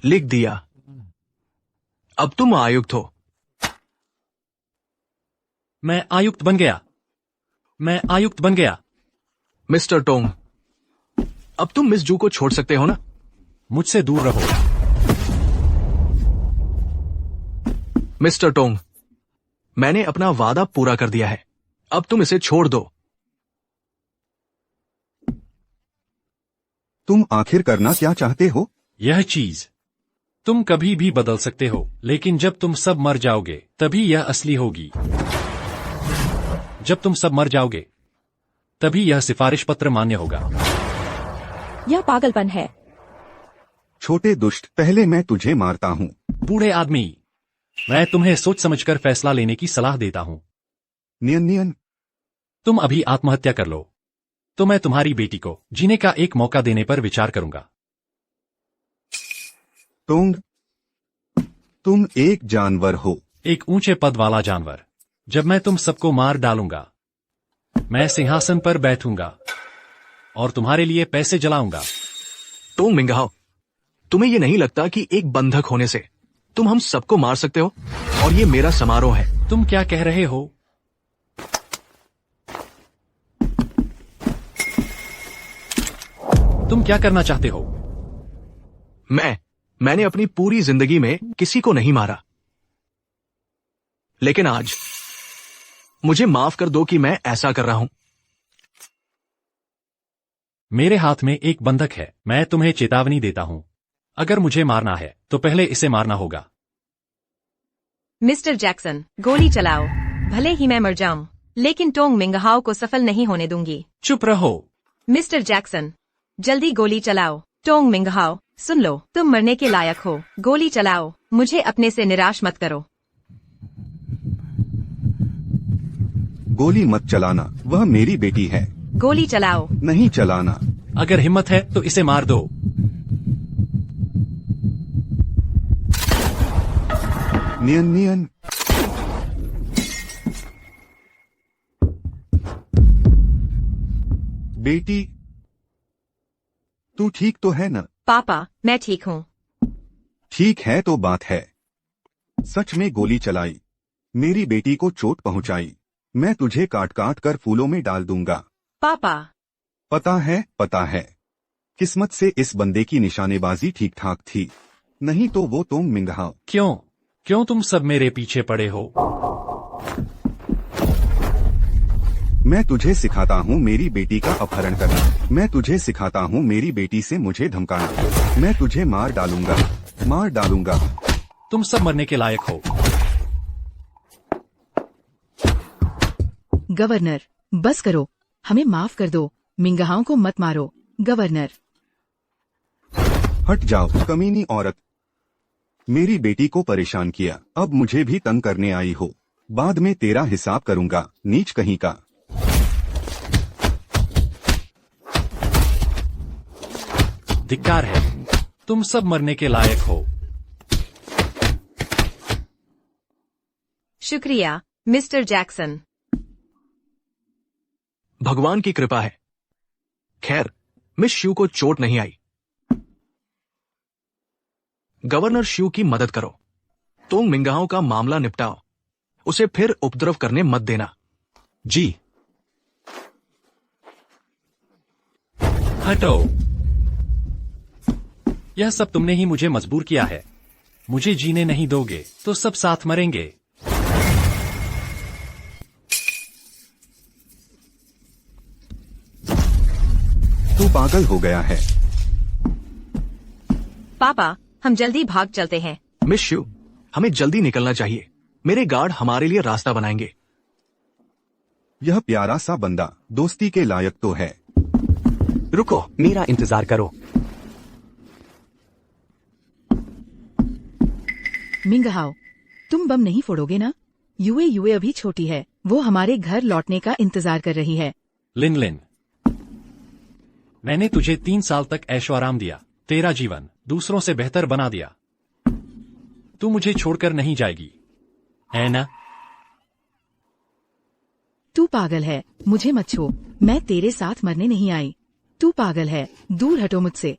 लिख दिया। अब तुम आयुक्त हो। मैं आयुक्त बन गया, मैं आयुक्त बन गया। मिस्टर टोंग, अब तुम मिस जू को छोड़ सकते हो ना? मुझसे दूर रहो। मिस्टर टोंग, मैंने अपना वादा पूरा कर दिया है। अब तुम इसे छोड़ दो। तुम आखिर करना क्या चाहते हो? यह चीज तुम कभी भी बदल सकते हो, लेकिन जब तुम सब मर जाओगे तभी यह असली होगी। जब तुम सब मर जाओगे तभी यह सिफारिश पत्र मान्य होगा। यह पागलपन है। छोटे दुष्ट, पहले मैं तुझे मारता हूँ। बूढ़े आदमी, मैं तुम्हें सोच समझकर फैसला लेने की सलाह देता हूँ। नियन, तुम अभी आत्महत्या कर लो तो मैं तुम्हारी बेटी को जीने का एक मौका देने पर विचार करूंगा। टोंग, तुम एक जानवर हो। एक ऊंचे पद वाला जानवर। जब मैं तुम सबको मार डालूंगा, मैं सिंहासन पर बैठूंगा और तुम्हारे लिए पैसे जलाऊंगा। टोंग मिंगहाओ, तुम्हें ये नहीं लगता कि एक बंधक होने से तुम हम सबको मार सकते हो? और ये मेरा समारोह है। तुम क्या कह रहे हो? तुम क्या करना चाहते हो? मैंने अपनी पूरी जिंदगी में किसी को नहीं मारा, लेकिन आज मुझे माफ कर दो कि मैं ऐसा कर रहा हूं। मेरे हाथ में एक बंधक है। मैं तुम्हें चेतावनी देता हूं, अगर मुझे मारना है तो पहले इसे मारना होगा। मिस्टर जैक्सन, गोली चलाओ। भले ही मैं मर जाऊं, लेकिन टोंग मिंगहाओ को सफल नहीं होने दूंगी। चुप रहो। मिस्टर जैक्सन, जल्दी गोली चलाओ। टोंग मिंगहाओ, सुन लो, तुम मरने के लायक हो। गोली चलाओ। मुझे अपने से निराश मत करो। गोली मत चलाना, वह मेरी बेटी है। गोली चलाओ। नहीं चलाना। अगर हिम्मत है तो इसे मार दो। नियन, बेटी, तू ठीक तो है न? पापा, मैं ठीक हूँ। ठीक है तो बात है। सच में गोली चलाई, मेरी बेटी को चोट पहुंचाई। मैं तुझे काट काट कर फूलों में डाल दूंगा। पापा, पता है। किस्मत से इस बंदे की निशानेबाजी ठीक ठाक थी, नहीं तो वो तुम मिंगहाओ। क्यों तुम सब मेरे पीछे पड़े हो? मैं तुझे सिखाता हूँ मेरी बेटी का अपहरण करना। मैं तुझे सिखाता हूँ मेरी बेटी से मुझे धमकाना। मैं तुझे मार डालूंगा। तुम सब मरने के लायक हो। गवर्नर, बस करो, हमें माफ कर दो। मिंगहाओं को मत मारो। गवर्नर, हट जाओ कमीनी औरत। मेरी बेटी को परेशान किया, अब मुझे भी तंग करने आई हो। बाद में तेरा हिसाब करूंगा, नीच कहीं का। धिक्कार है, तुम सब मरने के लायक हो। शुक्रिया, मिस्टर जैक्सन। भगवान की कृपा है। खैर, मिस शू को चोट नहीं आई। गवर्नर शू की मदद करो। तोंग मिंगहाओं का मामला निपटाओ। उसे फिर उपद्रव करने मत देना। जी। हटो। यह सब तुमने ही मुझे मजबूर किया है। मुझे जीने नहीं दोगे तो सब साथ मरेंगे। तू पागल हो गया है। पापा, हम जल्दी भाग चलते हैं। मिस शू, हमें जल्दी निकलना चाहिए। मेरे गार्ड हमारे लिए रास्ता बनाएंगे। यह प्यारा सा बंदा दोस्ती के लायक तो है। रुको, मेरा इंतजार करो। मिंगहाओ, तुम बम नहीं फोड़ोगे ना? युए अभी छोटी है, वो हमारे घर लौटने का इंतजार कर रही है। लिन, मैंने तुझे 3 साल तक ऐशो आराम दिया, तेरा जीवन दूसरों से बेहतर बना दिया। तू मुझे छोड़कर नहीं जाएगी, है ना? तू पागल है, मुझे मत छो। मैं तेरे साथ मरने नहीं आई। तू पागल है, दूर हटो मुझसे।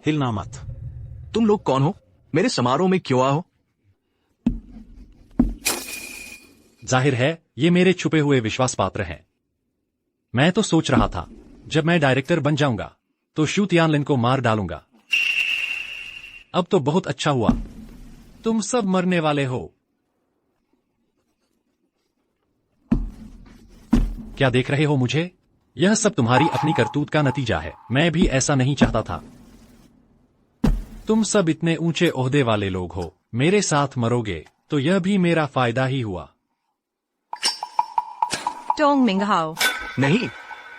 हिलना मत। तुम लोग कौन हो? मेरे समारोह में क्यों आओ? जाहिर है ये मेरे छुपे हुए विश्वास पात्र हैं। मैं तो सोच रहा था जब मैं डायरेक्टर बन जाऊंगा तो शू तियानलिन को मार डालूंगा। अब तो बहुत अच्छा हुआ, तुम सब मरने वाले हो। क्या देख रहे हो मुझे? यह सब तुम्हारी अपनी करतूत का नतीजा है। मैं भी ऐसा नहीं चाहता था। तुम सब इतने ऊंचे ओहदे वाले लोग हो, मेरे साथ मरोगे तो यह भी मेरा फायदा ही हुआ। टोंग मिंगहाओ, नहीं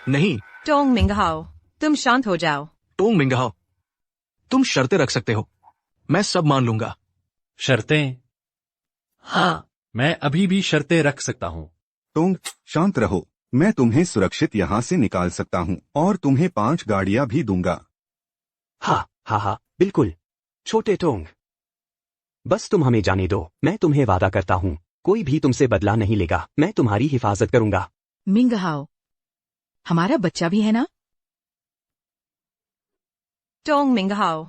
नहीं, टोंग मिंगहाओ, तुम शांत हो जाओ। टोंग मिंगहाओ, तुम शर्तें रख सकते हो, मैं सब मान लूंगा। शर्तें? हाँ, मैं अभी भी शर्तें रख सकता हूँ। टोंग, शांत रहो। मैं तुम्हें सुरक्षित यहाँ से निकाल सकता हूँ और तुम्हें 5 गाड़ियाँ भी दूंगा। हाँ हाँ हाँ, बिल्कुल। छोटे टोंग, बस तुम हमें जाने दो। मैं तुम्हें वादा करता हूँ, कोई भी तुमसे बदला नहीं लेगा। मैं तुम्हारी हिफाजत करूंगा। मिंगहाओ, हमारा बच्चा भी है ना? टोंग मिंगहाओ,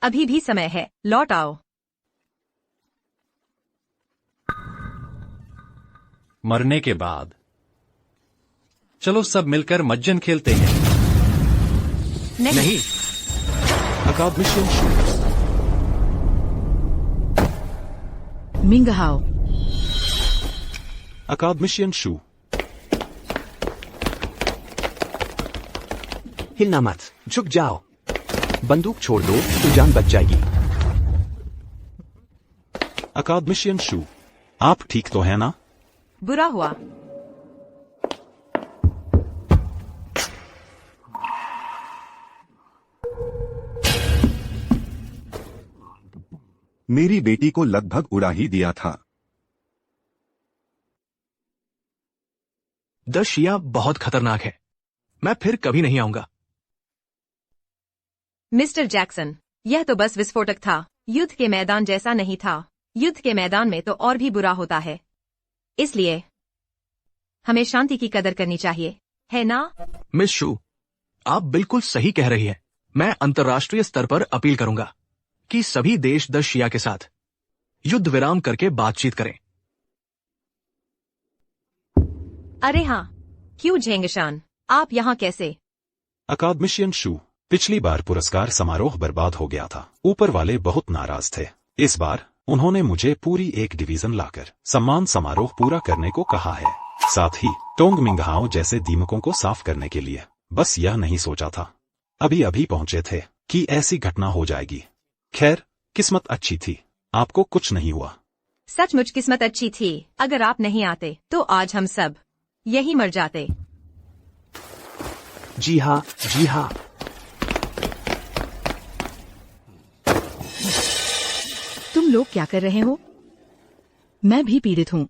अभी भी समय है, लौट आओ। मरने के बाद चलो सब मिलकर मज्जन खेलते हैं। नहीं, अकादमिशियन शू, मिंगहाओ, अकादमिशियन शू, हिलना मत, झुक जाओ। बंदूक छोड़ दो तो जान बच जाएगी। अकादमिशियन शू, आप ठीक तो है ना? बुरा हुआ। मेरी बेटी को लगभग उड़ा ही दिया था। द शिया बहुत खतरनाक है, मैं फिर कभी नहीं आऊंगा। मिस्टर जैक्सन, यह तो बस विस्फोटक था, युद्ध के मैदान जैसा नहीं था। युद्ध के मैदान में तो और भी बुरा होता है। इसलिए हमें शांति की कदर करनी चाहिए, है ना? मिस शू, आप बिल्कुल सही कह रही हैं। मैं अंतर्राष्ट्रीय स्तर पर अपील करूंगा कि सभी देश द शिया के साथ युद्ध विराम करके बातचीत करें। अरे हाँ, क्यों झेंगशान, आप यहाँ कैसे? अकादमिशियन शू, पिछली बार पुरस्कार समारोह बर्बाद हो गया था। ऊपर वाले बहुत नाराज थे। इस बार उन्होंने मुझे पूरी एक डिवीजन लाकर सम्मान समारोह पूरा करने को कहा है, साथ ही टोंग मिंगहाओ जैसे दीमकों को साफ करने के लिए। बस यह नहीं सोचा था, अभी अभी पहुंचे थे कि ऐसी घटना हो जाएगी। खैर, किस्मत अच्छी थी, आपको कुछ नहीं हुआ। सचमुच किस्मत अच्छी थी। अगर आप नहीं आते तो आज हम सब यही मर जाते। जी हाँ, जी हाँ। तुम लोग क्या कर रहे हो? मैं भी पीड़ित हूँ,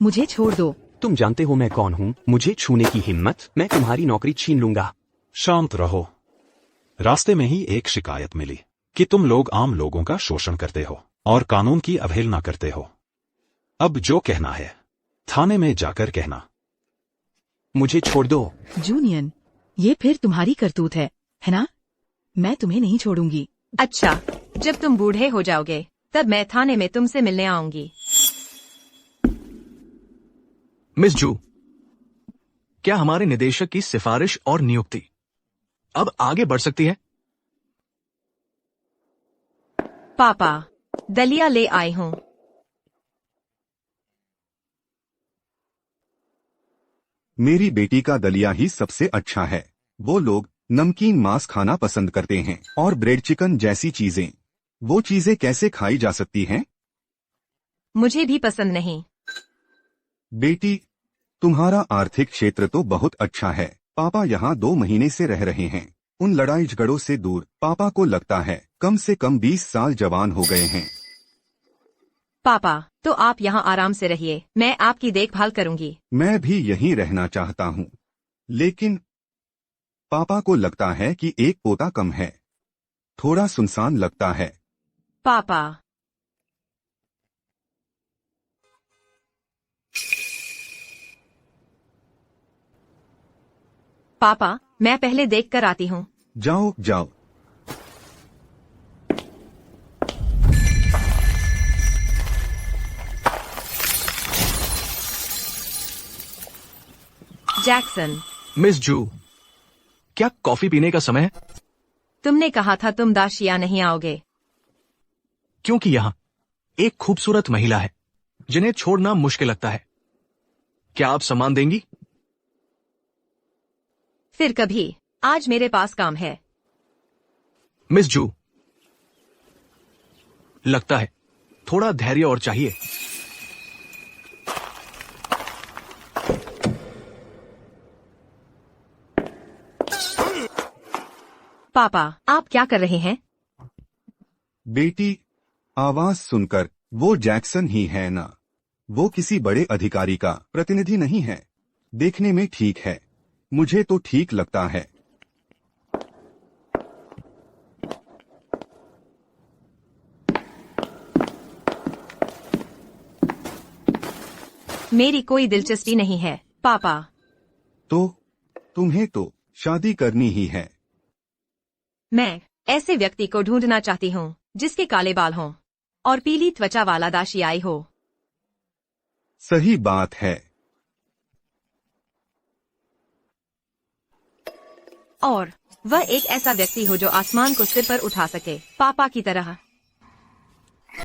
मुझे छोड़ दो। तुम जानते हो मैं कौन हूँ? मुझे छूने की हिम्मत, मैं तुम्हारी नौकरी छीन लूंगा। शांत रहो। रास्ते में ही एक शिकायत मिली कि तुम लोग आम लोगों का शोषण करते हो और कानून की अवहेलना करते हो। अब जो कहना है थाने में जाकर कहना। मुझे छोड़ दो। जूनियन, ये फिर तुम्हारी करतूत है ना? मैं तुम्हें नहीं छोड़ूंगी। अच्छा, जब तुम बूढ़े हो जाओगे तब मैं थाने में तुमसे मिलने आऊंगी। मिस जू, क्या हमारे निदेशक की सिफारिश और नियुक्ति अब आगे बढ़ सकती है? पापा, दलिया ले आई हूँ। मेरी बेटी का दलिया ही सबसे अच्छा है। वो लोग नमकीन मांस खाना पसंद करते हैं और ब्रेड चिकन जैसी चीजें। वो चीजें कैसे खाई जा सकती हैं? मुझे भी पसंद नहीं। बेटी, तुम्हारा आर्थिक क्षेत्र तो बहुत अच्छा है। पापा यहाँ 2 महीने से रह रहे हैं, उन लड़ाई झगड़ों से दूर। पापा को लगता है कम से कम 20 साल जवान हो गए हैं। पापा, तो आप यहाँ आराम से रहिए, मैं आपकी देखभाल करूंगी। मैं भी यहीं रहना चाहता हूँ, लेकिन पापा को लगता है कि एक पोता कम है। थोड़ा सुनसान लगता है। पापा, पापा, मैं पहले देख कर आती हूँ। जाओ जाओ। जैक्सन, मिस जू, क्या कॉफी पीने का समय है? तुमने कहा था तुम दाशिया नहीं आओगे। क्योंकि यहाँ एक खूबसूरत महिला है जिन्हें छोड़ना मुश्किल लगता है। क्या आप सम्मान देंगी? फिर कभी। आज मेरे पास काम है। मिस जू, लगता है थोड़ा धैर्य और चाहिए। पापा, आप क्या कर रहे हैं? बेटी, आवाज सुनकर वो जैक्सन ही है ना? वो किसी बड़े अधिकारी का प्रतिनिधि नहीं है। देखने में ठीक है, मुझे तो ठीक लगता है। मेरी कोई दिलचस्पी नहीं है, पापा। तो तुम्हें तो शादी करनी ही है। मैं ऐसे व्यक्ति को ढूंढना चाहती हूँ जिसके काले बाल हों और पीली त्वचा वाला दाशियाई हो। सही बात है। और वह एक ऐसा व्यक्ति हो जो आसमान को सिर पर उठा सके, पापा की तरह।